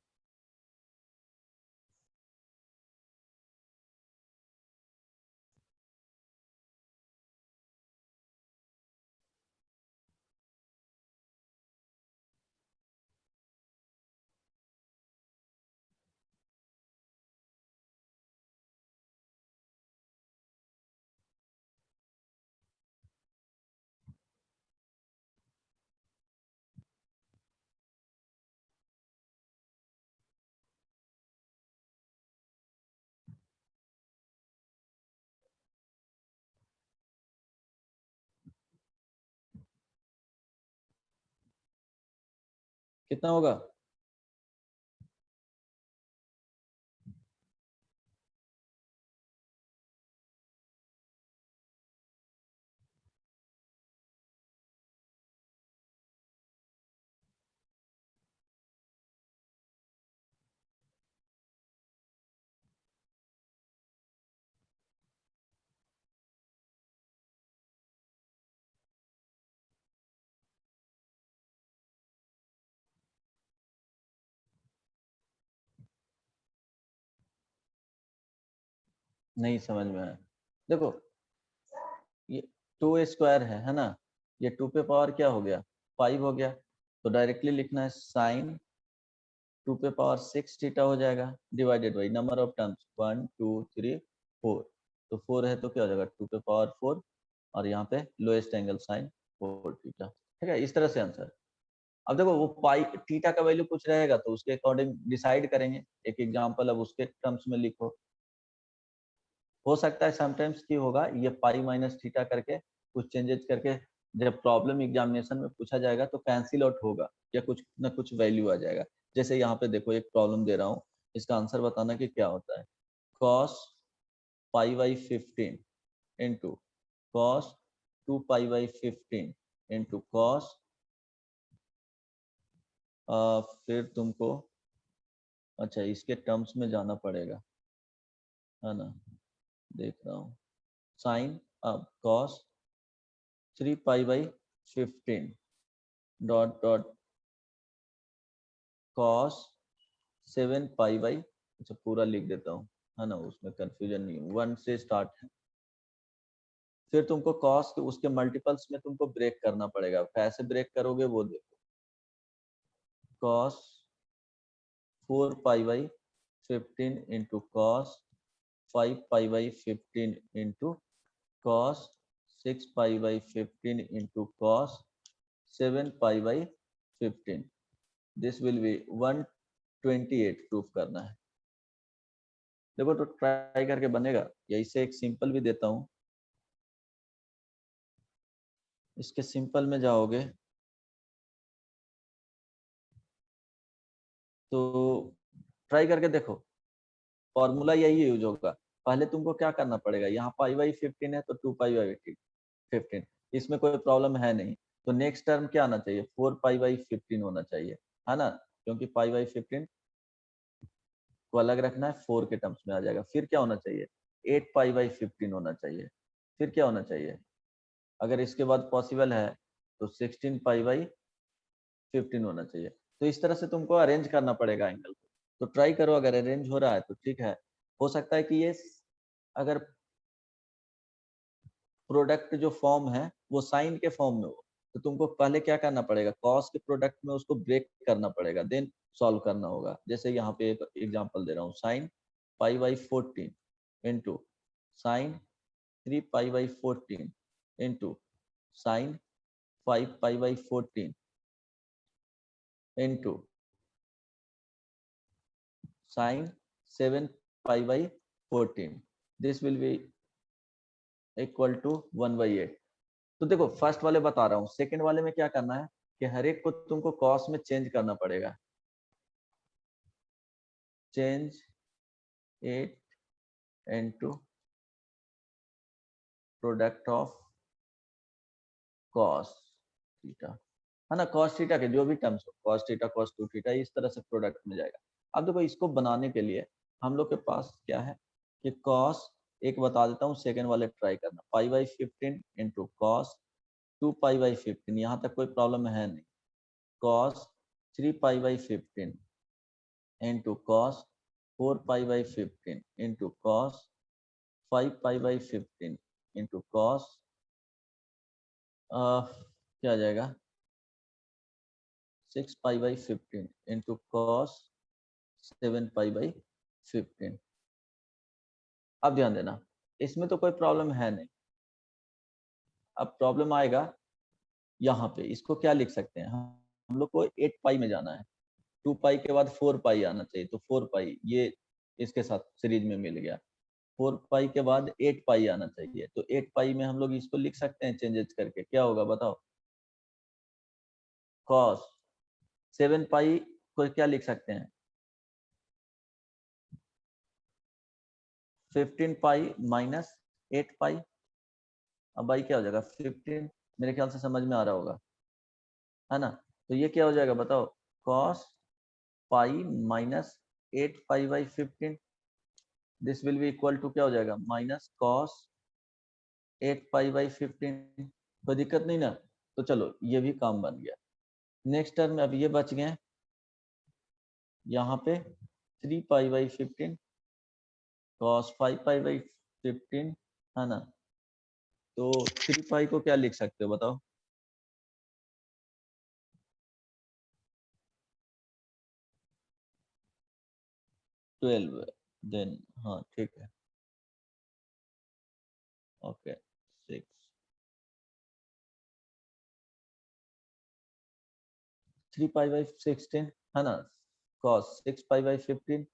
कितना होगा? नहीं समझ में आया। देखो, ये 2 स्क्वायर है ना। ये 2 पे पावर क्या हो गया? 5 हो गया। तो डायरेक्टली लिखना है साइन 2 पे पावर 6 थीटा हो जाएगा, divided by number of terms 1 2 3 4। तो 4 है तो क्या हो जाएगा? 2 पे पावर 4, और यहाँ पे लोएस्ट एंगल साइन 4 थीटा। ठीक है, इस तरह से आंसर। अब देखो, वो पाई थीटा का वैल्यू कुछ रहेगा तो उसके अकॉर्डिंग डिसाइड करेंगे। एक एग्जांपल अब उसके टर्म्स में लिखो। हो सकता है समटाइम्स की होगा ये पाई माइनस थीटा करके कुछ चेंजेस करके, जब प्रॉब्लम एग्जामिनेशन में पूछा जाएगा तो कैंसिल आउट होगा या कुछ ना कुछ वैल्यू आ जाएगा। जैसे यहाँ पे देखो, एक प्रॉब्लम दे रहा हूँ, इसका आंसर बताना कि क्या होता है। cos pi by 15 into cos 2 pi by 15 into cos, फिर तुमको अच्छा इसके टर्म्स में जाना पड़ेगा, है ना। देख रहा हूँ साइन, अब cos 3 pi by 15 dot dot cos 7 pi by, अच्छा पूरा लिख देता हूँ, है ना, उसमें कंफ्यूजन नहीं है, 1 से स्टार्ट है। फिर तुमको कॉस के उसके मल्टीपल्स में तुमको ब्रेक करना पड़ेगा। कैसे ब्रेक करोगे वो देखो। Cos 4 pi by 15 into cos 5 pi by 15 into cos 6 pi by 15 into cos 7 pi by 15। This will B 128 proof करना है। देखो तो ट्राई करके बनेगा, या इसे एक सिंपल भी देता हूँ। इसके सिंपल में जाओगे तो ट्राई करके देखो, फॉर्मूला यही यूज होगा। पहले तुमको क्या करना पड़ेगा, यहाँ पाई बाई 15 है तो 2 पाई बाई 15, इसमें कोई प्रॉब्लम है नहीं। तो नेक्स्ट टर्म क्या आना चाहिए? 4 पाई बाई 15 होना चाहिए, है ना, क्योंकि पाई बाई 15 को अलग रखना है, 4 के टर्म्स में आ जाएगा। फिर क्या होना चाहिए? 8 पाई बाई 15 होना चाहिए। फिर क्या होना चाहिए? अगर इसके बाद पॉसिबल है तो 16 पाई बाई 15 होना चाहिए। तो इस तरह से तुमको अरेंज करना पड़ेगा एंगल को। तो ट्राई करो, अगर अरेंज हो रहा है तो ठीक है, हो सकता है कि ये अगर प्रोडक्ट जो फॉर्म है वो साइन के फॉर्म में हो, तो तुमको पहले क्या करना पड़ेगा, कॉस के प्रोडक्ट में उसको ब्रेक करना पड़ेगा, देन सॉल्व करना होगा। जैसे यहाँ पे एक एग्जांपल दे रहा हूँ, sine pi by 14 into sine 3 pi by 14 into sine 5 pi by 14 into sine 7 pi by 14, this will be equal to 1/8। तो देखो फर्स्ट वाले बता रहा हूँ, सेकंड वाले में क्या करना है कि हर एक को तुमको कॉस में चेंज करना पड़ेगा। Change 8 into product of cos theta, है ना, कॉस थीटा के जो भी टर्म्स हो, कॉस थीटा कॉस 2 थीटा, इस तरह से प्रोडक्ट में जाएगा। अब देखो इसको बनाने के लिए हम लोग के पास क्या है कि कॉस, एक बता देता हूँ, सेकंड वाले ट्राई करना, पाई by 15 into cos 2 pi by 15, यहाँ तक कोई प्रॉब्लम है नहीं, cos 3 pi by 15 into cos 4 pi by 15 into cos 5 pi by 15 into cos क्या आ जाएगा 6 pi by 15 into cos 7 pi by 15। अब ध्यान देना, इसमें तो कोई प्रॉब्लम है नहीं। अब प्रॉब्लम आएगा यहाँ पे, इसको क्या लिख सकते हैं हम लोग को 8 पाई में जाना है, 2 पाई के बाद 4 पाई आना चाहिए, तो 4 पाई ये इसके साथ सीरीज में मिल गया, 4 पाई के बाद 8 पाई आना चाहिए, तो 8 पाई में हम लोग इसको लिख सकते हैं चेंजेस करके, क्या होगा बताओ, कॉस 7 पाई को क्या लिख सकते हैं 15 पाई माइनस 8 पाई। अब भाई क्या हो जाएगा 15, मेरे ख्याल से समझ में आ रहा होगा, है ना, तो ये क्या हो जाएगा बताओ, cos pi minus 8 pi by 15, this will be equal to क्या हो जाएगा माइनस कॉस 8 पाई बाई 15। कोई दिक्कत नहीं ना, तो चलो ये भी काम बन गया। नेक्स्ट टर्म में अब ये बच गए यहाँ पे 3 pi by 15 cos 5 pi by 15, है ना, तो 3 पाई को क्या लिख सकते हो बताओ, ट्वेल्व, देन हाँ ठीक है, ओके 6 3 पाई बाई 16, है ना, cos 6 पाई बाई 15,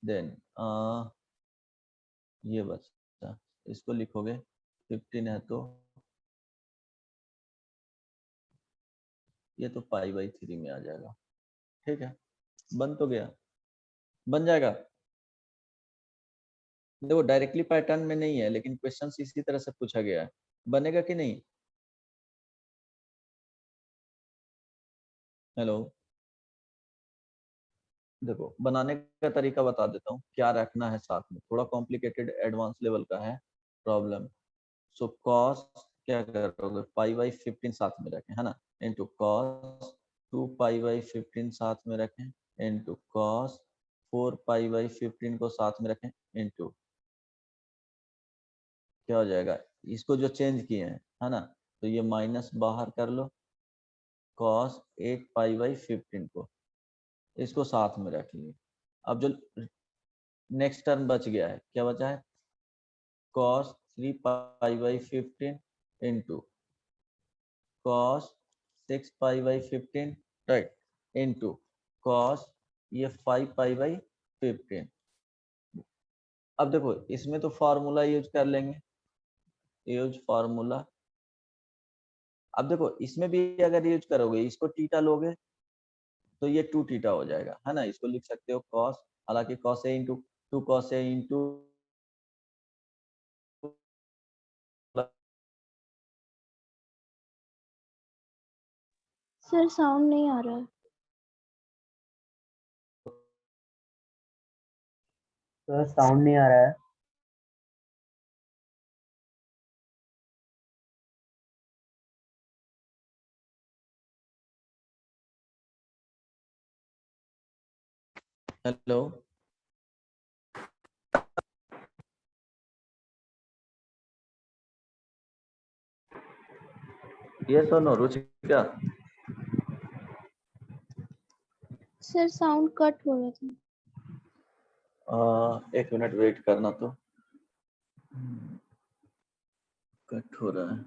देन ये बचा, इसको लिखोगे 15 है तो ये तो पाई बाई 3 में आ जाएगा, ठीक है, बन तो गया, बन जाएगा। देखो डायरेक्टली पैटर्न में नहीं है, लेकिन क्वेश्चन इसी तरह से पूछा गया है, बनेगा कि नहीं, हेलो, देखो बनाने का तरीका बता देता हूँ, क्या रखना है साथ में, थोड़ा कॉम्प्लिकेटेड एडवांस लेवल का है प्रॉब्लम। सो कॉस क्या करोगे पाई बाई 15 साथ में रखें, है ना, इनटू कॉस 2 पाई बाई 15 साथ में रखें, इनटू कॉस 4 पाई बाई 15 को साथ में रखें, इनटू क्या हो जाएगा, इसको जो चेंज किए हैं, है ना, तो ये माइनस बाहर कर लो, कॉस 8 पाई बाई 15 को इसको साथ में रख लिए। अब जो नेक्स्ट टर्म बच गया है, क्या बचा है, cos 3 pi by 15 into cos 6 pi by 15, right, into cos ये 5 पाई बाई 15। अब देखो इसमें तो फार्मूला यूज कर लेंगे, यूज फार्मूला। अब देखो इसमें भी अगर यूज करोगे, इसको थीटा लोगे तो ये 2 थीटा हो जाएगा, है ना, इसको लिख सकते हो cos, हालांकि cos a into 2 cos a into sir sound नहीं आ रहा है। सर साउंड नहीं आ रहा है। हेलो, यस और no Ruchika? Sir sound cut हो रहा था। एक मिनट वेट करना तो, कट हो रहा है।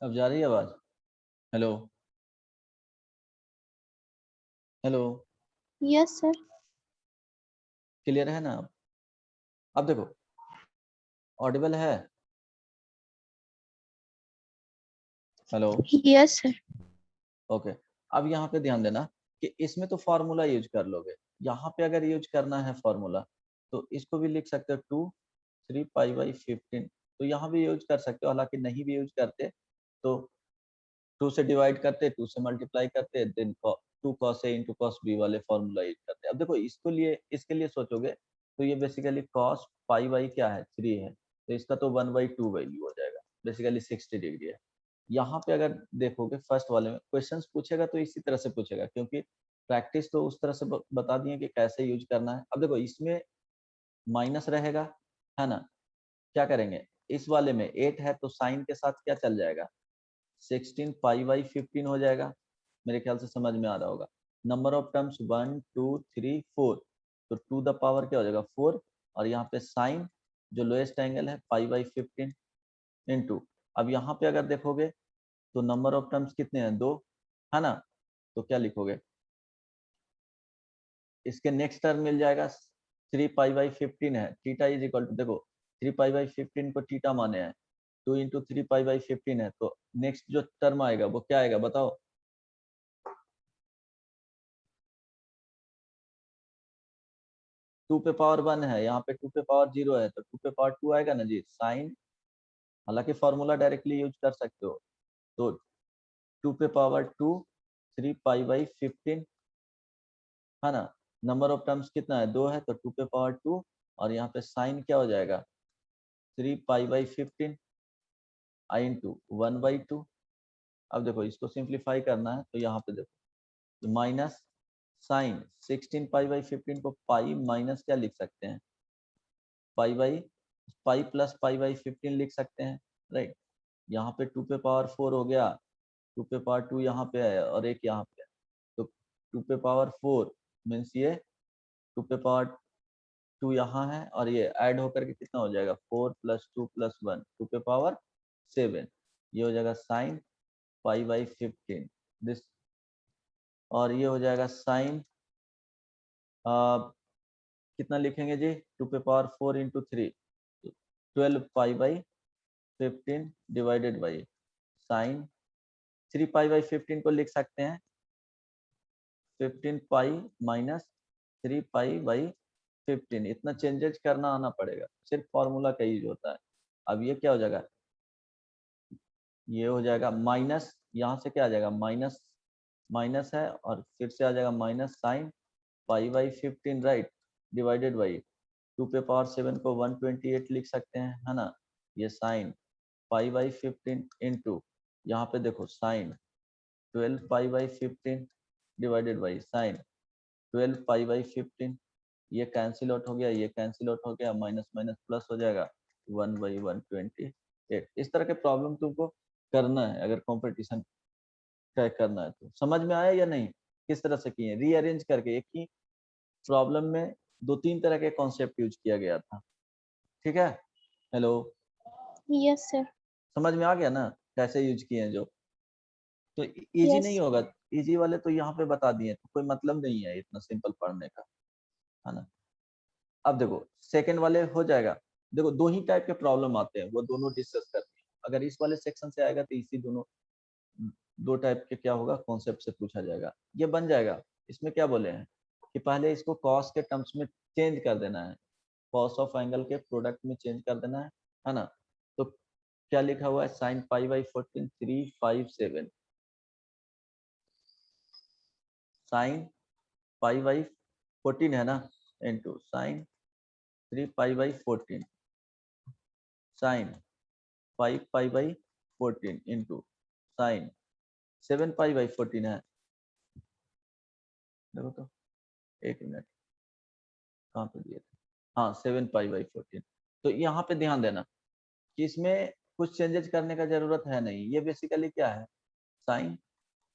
अब जा रही है आवाज? Hello hello, yes sir. Clear है ना? अब देखो, ऑडिबल है? Hello, yes sir. ओके। अब यहाँ पे ध्यान देना कि इसमें तो फॉर्मूला यूज कर लोगे, यहाँ पे अगर यूज करना है फॉर्मूला तो इसको भी लिख सकते हो 2 3 पाई/15, तो यहाँ भी यूज कर सकते हो। हालांकि नहीं भी यूज करते तो 2 से डिवाइड करते, 2 से मल्टीप्लाई करते, then 2 cos A into cos B वाले फॉर्मूला यूज करते। अब देखो इसके लिए सोचोगे तो ये बेसिकली cos पाई क्या है, 3 है, तो इसका तो 1/2 वैल्यू हो जाएगा, बेसिकली 60 डिग्री है। यहाँ पे अगर देखोगे फर्स्ट वाले में क्वेश्चंस पूछेगा तो इसी तरह से पूछेगा, क्योंकि प्रैक्टिस तो उस तरह से बता दिए कि कैसे यूज करना है। अब देखो इसमें माइनस रहेगा, है ना? क्या करेंगे, इस वाले में 8 है तो साइन के साथ क्या चल जाएगा, 16 पाई/15 हो जाएगा। मेरे ख्याल से समझ में आ रहा होगा। नंबर ऑफ टर्म्स 1 2 3 4, तो टू द पावर क्या हो जाएगा 4, और यहाँ पे साइन जो लोएस्ट एंगल है पाई/15 इनटू, अब यहाँ पे अगर देखोगे तो नंबर ऑफ टर्म्स कितने हैं, 2, है ना? तो क्या लिखोगे, इसके नेक्स्ट टर्म मिल जाएगा 3 पाई/15 है, थीटा इज इक्वल टू, देखो 3 पाई/15 को थीटा माने हैं, 2 इंटू 3 पाई/15 है, तो नेक्स्ट जो टर्म आएगा वो क्या आएगा बताओ? 2 पे पावर 1 है, यहाँ पे 2 पे पावर 0 है, तो 2 पे पावर 2 आएगा ना जी, साइन। हालांकि फॉर्मूला डायरेक्टली यूज कर सकते हो, तो 2 पे पावर 2 3 पाई/15, है ना? नंबर ऑफ टर्म्स कितना है, 2 है, तो 2 पे पावर 2, और यहाँ पे साइन क्या हो जाएगा 3 पाई/15 आई इंटू 1/2। अब देखो इसको सिंप्लीफाई करना है तो यहाँ पे देखो माइनस साइन 16 पाई/15 को पाई माइनस क्या लिख सकते हैं, पाई प्लस पाई/15 लिख सकते हैं, राइट? यहाँ पे 2 पे पावर 4 हो गया, 2 पे पावर 2 यहाँ पे है और एक यहाँ पे है, तो 2 पे पावर 4 मीन्स ये 2 पे पावर 2 यहाँ है, और ये ऐड होकर के कितना हो जाएगा 4 + 2 + 1, 2 पे पावर 7, ये हो जाएगा साइन पाई/15 दिस, और ये हो जाएगा साइन कितना लिखेंगे जी, 2 पे पावर 4 इंटू 3, 12 पाई/15 डिवाइडेड बाई साइन 3 पाई/15 को लिख सकते हैं 15 पाई माइनस 3 पाई/15, इतना चेंजेस करना आना पड़ेगा, सिर्फ फॉर्मूला का यूज होता है। अब ये क्या हो जाएगा, ये हो जाएगा माइनस, यहाँ से क्या आ जाएगा माइनस, माइनस है और फिर से आ जाएगा माइनस साइन पाई/15, राइट, डिवाइडेड बाई 2 पे पावर 7 को 128 लिख सकते हैं, है ना? ये साइन पाई बाई 15 इंटू यहाँ पे देखो sine 12 pi by 15 divided by sine 12 pi by 15, ये कैंसिल आउट हो गया, ये कैंसिल आउट हो गया, माइनस माइनस प्लस हो जाएगा 1/128। इस तरह के प्रॉब्लम तुमको करना है अगर कंपटीशन ट्रैक करना है तो। समझ में आया या नहीं किस तरह से किए, रीअरेंज करके। एक ही प्रॉब्लम में 2-3 तरह के कॉन्सेप्ट यूज किया गया था। ठीक है, हेलो, यस सर। समझ में आ गया ना कैसे यूज किए हैं जो। तो इजी Yes. नहीं होगा, इजी वाले तो यहाँ पे बता दिए, तो कोई मतलब नहीं है इतना सिंपल पढ़ने का, है ना। अब देखो सेकंड वाले हो जाएगा। देखो दो ही टाइप के प्रॉब्लम आते हैं, वो दोनों डिस्कस करते हैं। अगर इस वाले सेक्शन से आएगा तो इसी दोनों दो टाइप के क्या होगा कॉन्सेप्ट से पूछा जाएगा। ये बन जाएगा। इसमें क्या बोले हैं कि पहले इसको कॉस के टर्म्स में चेंज कर देना है, कॉस ऑफ एंगल के प्रोडक्ट में चेंज कर देना है ना। तो क्या लिखा हुआ है, sine pi by 14 357, sine pi by 14 है ना, into sine 3 pi by 14, sine 5 pi by 14 into sine 7 pi by 14 है। देखो तो एक मिनट, कहाँ पे दिए थे, हाँ 7 पाई बाई 14। तो यहाँ पे ध्यान देना कि इसमें कुछ चेंजेस करने का जरूरत है नहीं। ये बेसिकली क्या है, साइन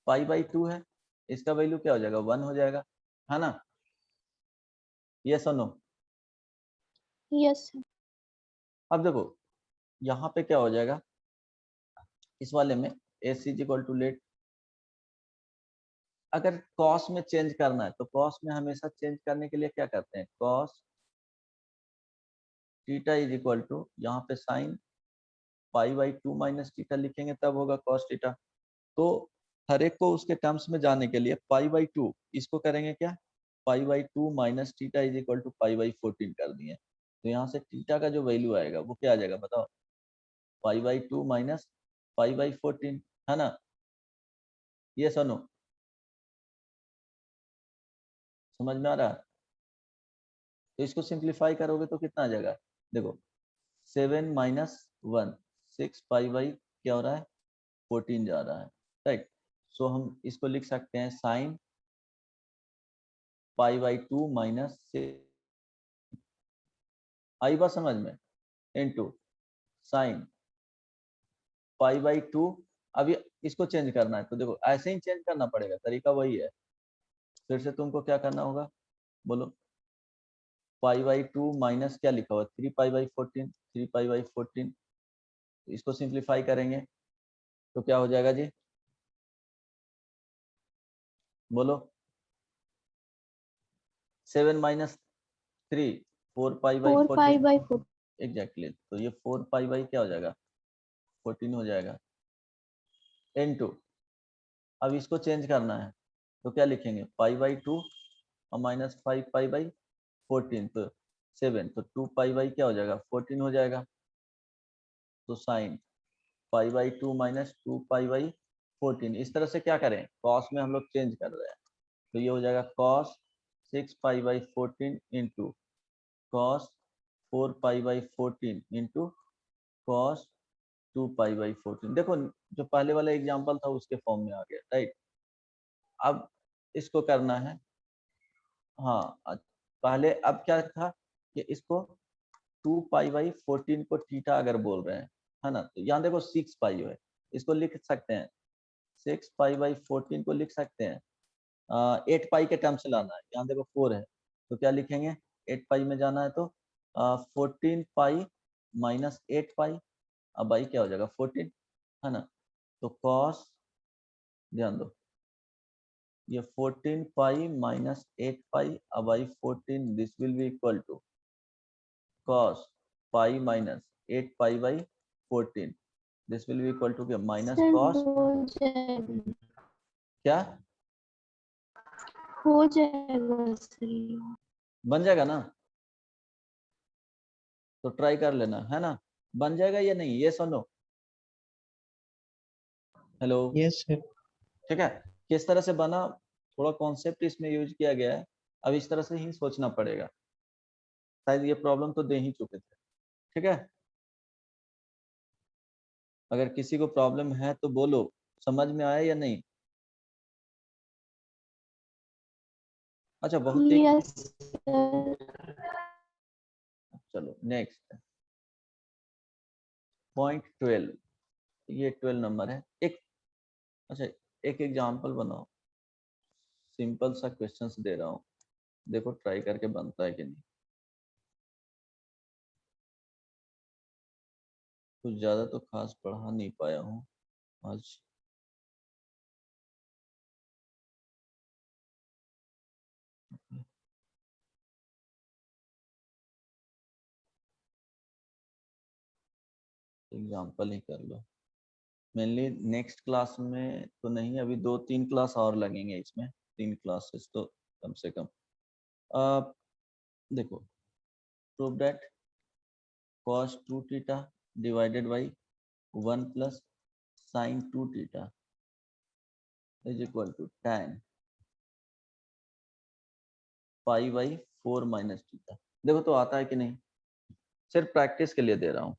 पाई बाई 2 है, इसका वैल्यू क्या हो जाएगा 1 हो जाएगा, है ना। ये सुनो, यस सर। अब देखो यहाँ पे क्या हो जाएगा, इस वाले में S is equal to let, अगर कॉस में चेंज करना है तो कॉस में हमेशा चेंज करने के लिए क्या करते हैं, cos theta is equal to यहाँ पे sine pi by 2 minus theta लिखेंगे तब होगा कॉस थीटा। तो हर एक को उसके टर्म्स में जाने के लिए पाई बाई 2 इसको करेंगे क्या, pi by 2 minus theta is equal to pi by 14 कर दिए। तो यहाँ से थीटा का जो वैल्यू आएगा वो क्या आ जाएगा बताओ, पाई बाई 2 माइनस पाई बाई 14, है ना। ये सुनो, समझ में आ रहा है। तो इसको सिंप्लीफाई करोगे तो कितना आ जाएगा, देखो 7 माइनस 1 6 पाई बाई क्या हो रहा है 14 जा रहा है, राइट। सो हम इसको लिख सकते हैं साइन पाई बाई 2 माइनस 6, आई बात समझ में, इनटू साइन पाई बाई 2। अभी इसको चेंज करना है तो देखो ऐसे ही चेंज करना पड़ेगा, तरीका वही है। फिर से तुमको क्या करना होगा बोलो, पाई बाई 2 माइनस क्या लिखा हुआ 3 पाई बाई 14, 3 पाई बाई 14, इसको सिंप्लीफाई करेंगे तो क्या हो जाएगा जी, बोलो 7 minus 3 4 pi by 4 pi 14, by 4। Exactly. तो ये 4 पाई बाई क्या हो जाएगा 14 हो जाएगा, इनटू अब इसको चेंज करना है तो क्या लिखेंगे पाई बाई 2 और माइनस 5 पाई बाई 14, तो 7, तो 2 पाई बाई क्या हो जाएगा 14 हो जाएगा। तो sign pi by 2 minus 2 pi by 14, इस तरह से क्या करें कॉस में हम लोग चेंज कर रहे हैं। तो ये हो जाएगा cos 6 pi by 14 into cos 4 pi by 14 into cos 2 pi by 14। देखो जो पहले वाला एग्जाम्पल था उसके फॉर्म में आ गया, राइट। अब इसको करना है, हाँ पहले अब क्या था कि इसको 2 पाई बाई 14 को थीटा अगर बोल रहे हैं, है ना। तो यहाँ देखो 6 पाई है, इसको लिख सकते हैं 6 पाई बाई 14 को लिख सकते हैं 8 पाई के टर्म से लाना है, यहाँ देखो 4 है तो क्या लिखेंगे 8 पाई में जाना है तो 14 पाई माइनस 8 पाई, अब बाई क्या हो जाएगा 14, है ना। तो कॉस, ध्यान दो ये 14 पाई माइनस 8 पाई अब by 14, this will be equal to cos pi minus 8 pi by 14, this will be equal to क्या माइनस सर cos हो जाएगा, क्या हो जाएगा सर ये। बन जाएगा ना, तो ट्राई कर लेना, है ना। बन जाएगा या नहीं ये सुनो, हेलो, यस सर। ठीक है। किस तरह से बना, थोड़ा कॉन्सेप्ट इसमें यूज किया गया है, अब इस तरह से ही सोचना पड़ेगा। शायद ये प्रॉब्लम तो दे ही चुके थे, ठीक है। अगर किसी को प्रॉब्लम है तो बोलो, समझ में आया या नहीं? अच्छा बहुत ही यस सर। चलो नेक्स्ट पॉइंट 12, ये 12 नंबर है। एक अच्छा एक एग्जांपल बनाओ, सिंपल सा क्वेश्चंस दे रहा हूँ, देखो ट्राई करके बनता है कि नहीं। कुछ ज्यादा तो खास पढ़ा नहीं पाया हूँ आज। एग्जांपल ही कर लो, मेनली नेक्स्ट क्लास में तो नहीं, अभी 2-3 क्लास और लगेंगे इसमें, 3 क्लासेस तो कम से कम। देखो, prove that cos 2 theta divided by 1 plus sin 2 theta is equal to tan pi by 4 minus theta. देखो तो आता है कि नहीं, सिर्फ प्रैक्टिस के लिए दे रहा हूँ।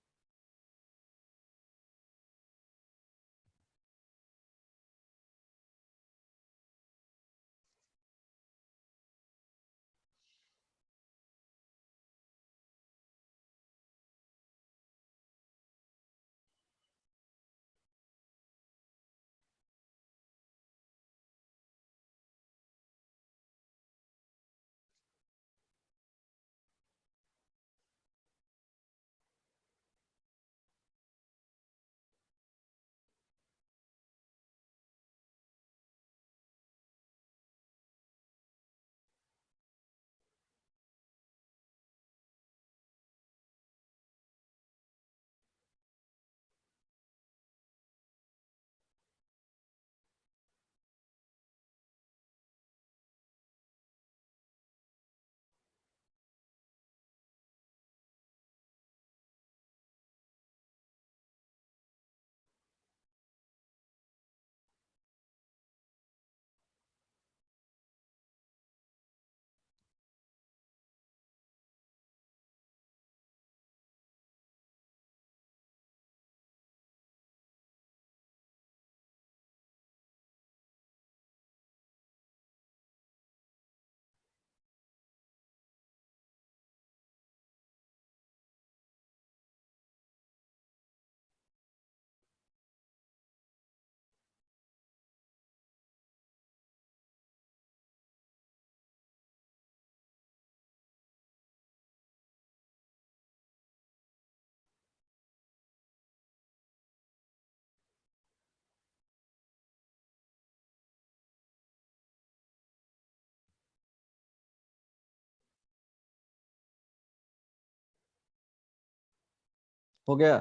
हो गया?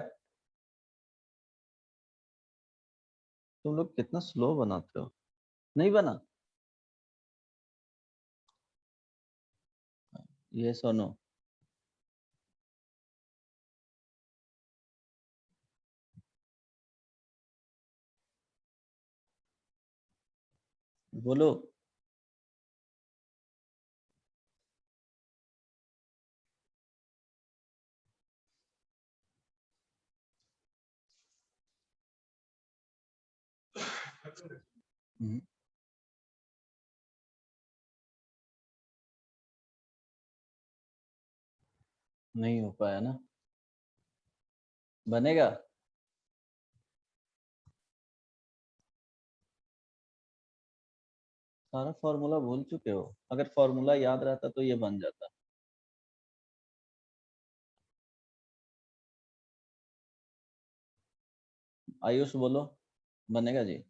तुम लोग कितना स्लो बनाते हो, नहीं बना? ये सुनो, बोलो। हम्म, नहीं हो पाया ना, बनेगा। सारा फॉर्मूला भूल चुके हो, अगर फॉर्मूला याद रहता तो ये बन जाता। आयुष बोलो, बनेगा जी?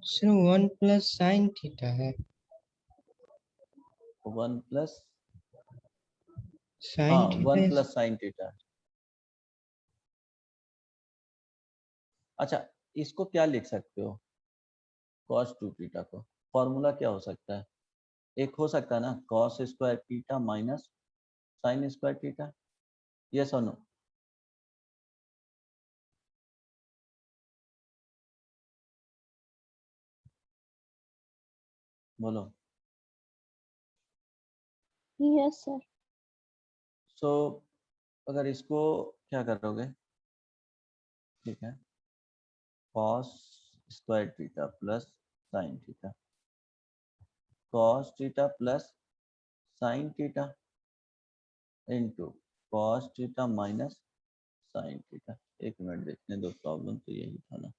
सर 1 प्लस साइन थीटा है। 1 प्लस, साइन हाँ थीटा 1 प्लस साइन थीटा। अच्छा, इसको क्या लिख सकते हो, cos 2 थीटा को? फॉर्मूला क्या हो सकता है? एक हो सकता है ना, cos square theta minus sine square theta, yes और नो? बोलो। Yes sir. सो अगर इसको क्या करोगे, ठीक है, cos square theta plus sine theta, cos theta plus sine theta into cos theta minus sine theta. एक मिनट देखने दो, प्रॉब्लम तो यही था ना।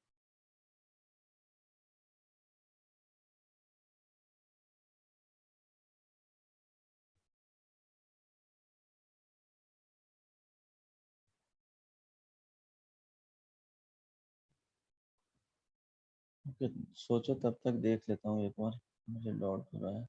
ओके, सोचो तब तक देख लेता हूँ एक बार, मुझे डाउट हो रहा है।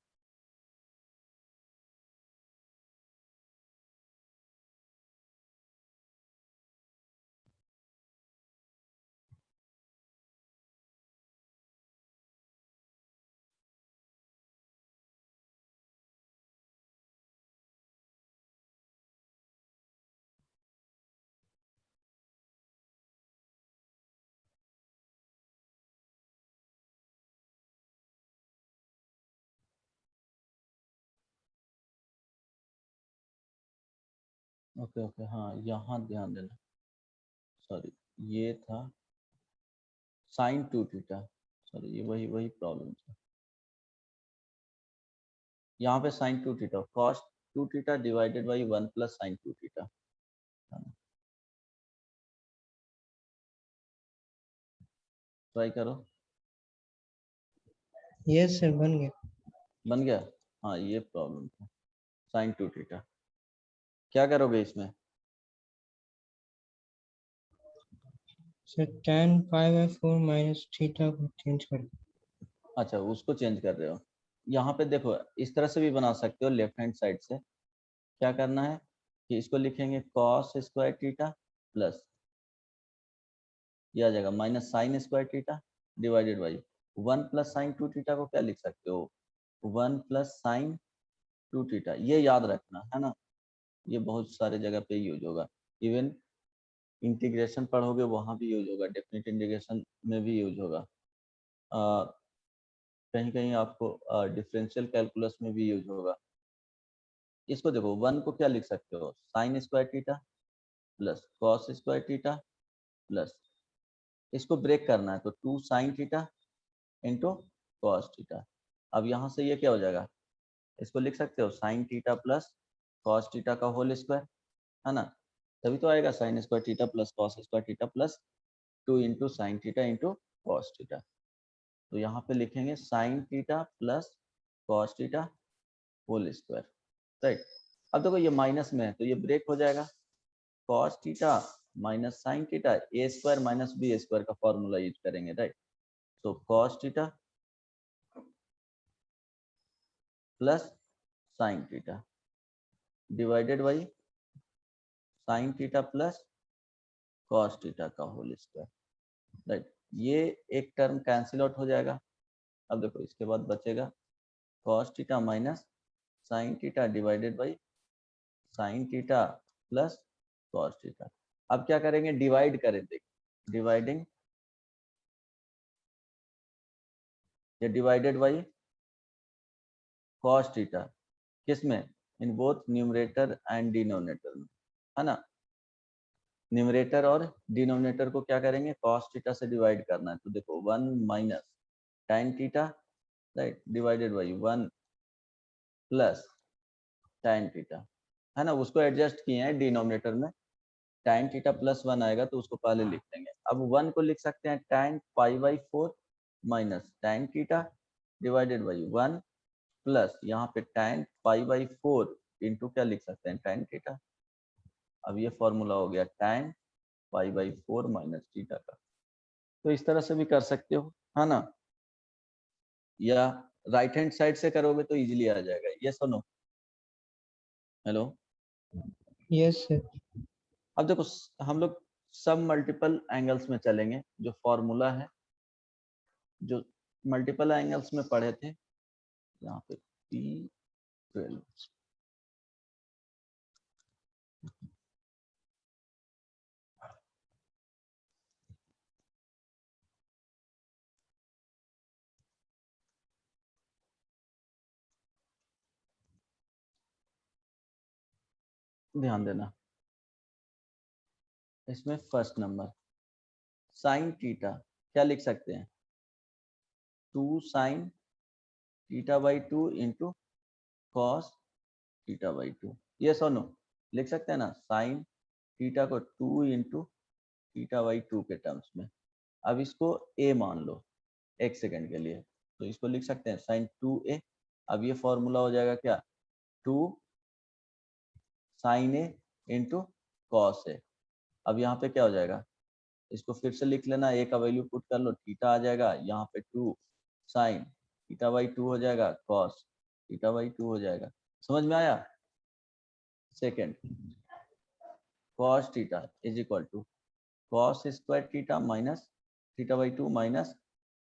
ओके ओके, हाँ यहाँ ध्यान देना, सॉरी ये था साइन टू थीटा, सॉरी ये वही वही प्रॉब्लम था। यहाँ पे sign to theta, cos two theta divided by 1 plus sign to theta. Try करो। यस सर, बन गया। बन गया, हाँ ये प्रॉब्लम था, साइन टू थीटा। क्या करोगे इसमें? सर tan π/4 माइनस थीटा को चेंज कर दो। अच्छा, उसको चेंज कर रहे हो। यहाँ पे देखो, इस तरह से भी बना सकते हो लेफ्ट हैंड साइड से। क्या करना है कि इसको लिखेंगे कॉस स्क्वायर थीटा प्लस, ये आ जाएगा minus sine square theta divided by 1 plus sign to theta को क्या लिख सकते हो, 1 प्लस साइन टू थीटा। ये याद रखना है ना, ये बहुत सारे जगह पे यूज होगा। इवन इंटीग्रेशन पढ़ोगे वहाँ भी यूज होगा, डेफिनेट इंटीग्रेशन में भी यूज होगा, कहीं कहीं आपको डिफरेंशियल कैलकुलस में भी यूज होगा। इसको देखो, 1 को क्या लिख सकते हो, sign square theta plus cos square theta plus, इसको ब्रेक करना है तो 2 sign theta into cos theta. अब यहाँ से ये क्या हो जाएगा, इसको लिख सकते हो sine theta plus cos theta का होल स्क्वायर, है ना, तभी तो आएगा sine square theta plus cos square theta plus 2 into sine theta into cos theta. तो यहाँ पे लिखेंगे sine theta plus cos theta whole square, right. अब देखो ये माइनस में है तो ये ब्रेक हो जाएगा, cos theta minus sine theta, A square minus B square का फॉर्मूला यूज करेंगे, राइट। तो cos theta plus sine theta divided by sine theta plus cos theta का होल स्क्वायर, राइट। ये एक टर्म कैंसिल आउट हो जाएगा। अब देखो इसके बाद बचेगा cos theta minus sine theta divided by sine theta plus cos theta. अब क्या करेंगे, डिवाइड करें, देखिए डिवाइडिंग, ये डिवाइडेड बाई कॉस थीटा, किसमें, in both numerator and denominator में, है ना। न्यूमरेटर और डिनोमिनेटर को क्या करेंगे, कॉस थीटा से डिवाइड करना है, तो देखो 1 minus tan theta, right, divided by 1 plus tan theta, है ना। उसको एडजस्ट किए हैं डिनोमिनेटर में, tan थीटा प्लस 1 आएगा तो उसको पहले लिख देंगे। अब 1 को लिख सकते हैं tan π/4 minus tan theta divided by 1 plus यहाँ पे tan π/4 इंटू क्या लिख सकते हैं, tan थीटा। अब ये फॉर्मूला हो गया tan π/4 माइनस थीटा का। तो इस तरह से भी कर सकते हो, है ना, या राइट हैंड साइड से करोगे तो इजीली आ जाएगा। ये सुनो, हेलो। Yes sir. अब देखो हम लोग सब मल्टीपल एंगल्स में चलेंगे, जो फॉर्मूला है, जो मल्टीपल एंगल्स में पढ़े थे, यहाँ पे P12 ध्यान देना, इसमें फर्स्ट नंबर साइन थीटा क्या लिख सकते हैं, 2 sine theta by 2 into cos theta by 2, ये सोनो लिख सकते हैं ना, साइन थीटा को 2 इंटू थीटा बाई 2 के टर्म्स में। अब इसको a मान लो एक सेकेंड के लिए, तो इसको लिख सकते हैं साइन 2a। अब ये फॉर्मूला हो जाएगा क्या, 2 sign A into cos A. अब यहाँ पे क्या हो जाएगा, इसको फिर से लिख लेना, ए का वैल्यू पुट कर लो, थीटा आ जाएगा, यहाँ पे 2 साइन थीटा बाई 2 हो जाएगा, कॉस थीटा बाई 2 हो जाएगा। समझ में आया? Second, cos theta is equal to cos square theta minus theta by 2 minus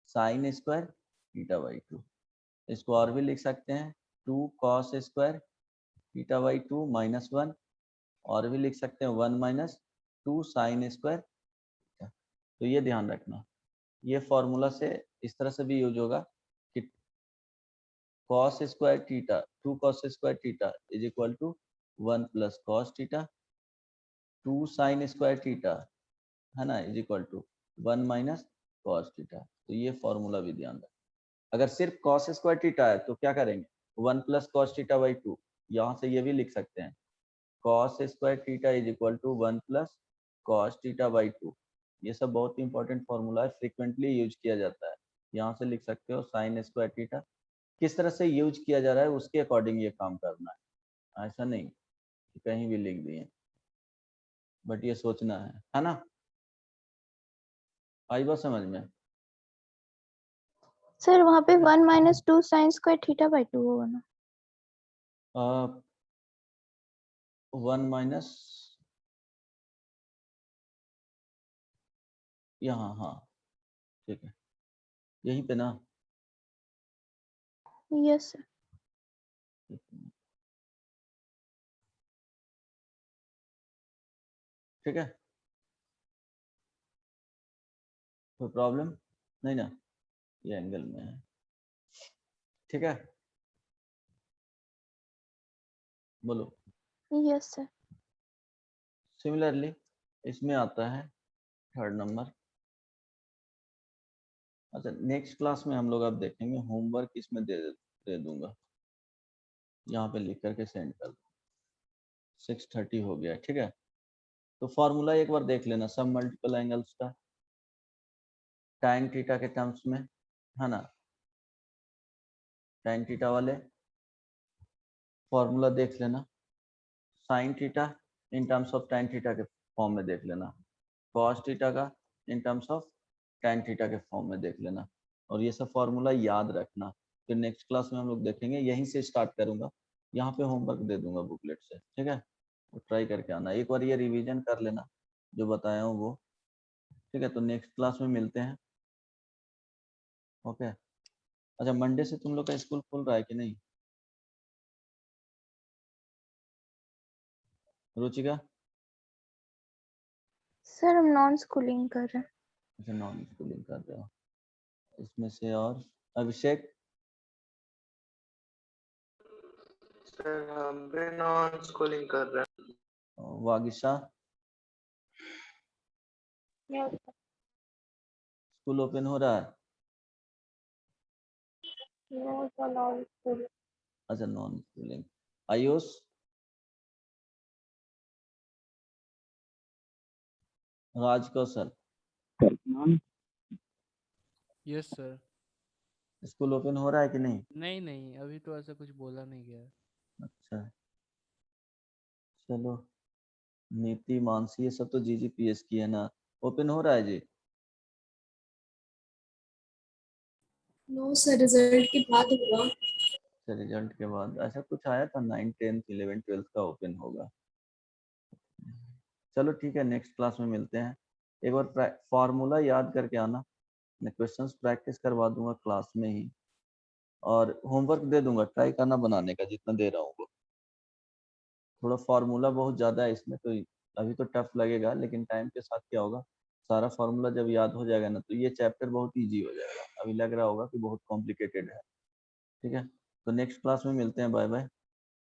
sine square theta by 2। इसको और भी लिख सकते हैं, 2 cos square theta by 2 minus 1, और भी लिख सकते हैं 1 माइनस 2 साइन स्क्वायर। तो ये ध्यान रखना, ये फॉर्मूला से इस तरह से भी यूज होगा कि cos square theta 2 cos square theta is equal to 1 plus cos theta, 2 sine square theta है ना is equal to 1 minus cos theta. तो ये फॉर्मूला भी ध्यान रखना। अगर सिर्फ कॉस स्क्वायर थीटा है तो क्या करेंगे, 1 प्लस कॉस थीटा बाई 2, यहाँ से ये भी लिख सकते हैं cos square theta is equal to 1 plus cos theta by 2। ये सब बहुत ही इंपॉर्टेंट फॉर्मूला है, फ्रिक्वेंटली यूज किया जाता है। यहाँ से लिख सकते हो साइन स्क्वायर थीटा, किस तरह से यूज किया जा रहा है उसके अकॉर्डिंग ये काम करना है, ऐसा नहीं कि कहीं भी लिख दिए, बट ये सोचना है ना। आई बात समझ में? सर वहाँ पे 1 minus 2 sine square theta by 2 होगा ना? 1 माइनस यहाँ, हाँ ठीक है, यहीं पे ना। Yes sir. ठीक है, कोई प्रॉब्लम नहीं ना, ये एंगल में है, ठीक है, बोलो। Yes sir. सिमिलरली इसमें आता है थर्ड नंबर। अच्छा, नेक्स्ट क्लास में हम लोग अब देखेंगे, होमवर्क इसमें दे दूंगा, यहाँ पे लिख करके सेंड कर दो। 6:30 हो गया, ठीक है। तो फॉर्मूला एक बार देख लेना, सब मल्टीपल एंगल्स का tan थीटा के टर्म्स में, है ना, tan थीटा वाले फॉर्मूला देख लेना, sin theta in terms of tan theta के फॉर्म में देख लेना, cos थीटा का इन टर्म्स ऑफ tan थीटा के फॉर्म में देख लेना, और ये सब फॉर्मूला याद रखना। फिर नेक्स्ट क्लास में हम लोग देखेंगे, यहीं से स्टार्ट करूंगा, यहाँ पे होमवर्क दे दूंगा बुकलेट से, ठीक है। तो ट्राई करके आना, एक बार ये रिवीजन कर लेना जो बताया हूँ वो, ठीक है। तो नेक्स्ट क्लास में मिलते हैं, ओके। अच्छा, मंडे से तुम लोग का स्कूल खुल रहा है कि नहीं, रुचिका? सर हम नॉन स्कूलिंग कर रहे हैं। अच्छा, नॉन स्कूलिंग कर रहे हो, इसमें से और अभिषेक? सर हम भी नॉन स्कूलिंग कर रहे हैं। वागिशा? स्कूल ओपन हो रहा है? No sir non schooling. अच्छा, non schooling. Ayush? Raj Kaushal? Yes sir. School open हो रहा है कि नहीं? नहीं नहीं, अभी तो ऐसा कुछ बोला नहीं गया। अच्छा, चलो। नीति, मानसी, ये सब तो जीजीपीएस की है ना, ओपन हो रहा है जी? नो सर, रिजल्ट के बाद होगा। रिजल्ट के बाद ऐसा कुछ आया था, 9, 10, 11, 12 का ओपन होगा। चलो ठीक है, नेक्स्ट क्लास में मिलते हैं। एक बार फॉर्मूला याद करके आना, मैं क्वेश्चंस प्रैक्टिस करवा दूंगा क्लास में ही, और होमवर्क दे दूंगा, ट्राई करना बनाने का जितना दे रहा हूँ वो। थोड़ा फार्मूला बहुत ज़्यादा है इसमें, तो अभी तो टफ लगेगा, लेकिन टाइम के साथ क्या होगा, सारा फार्मूला जब याद हो जाएगा ना, तो ये चैप्टर बहुत इजी हो जाएगा। अभी लग रहा होगा कि बहुत कॉम्प्लिकेटेड है, ठीक है। तो नेक्स्ट क्लास में मिलते हैं, बाय बाय।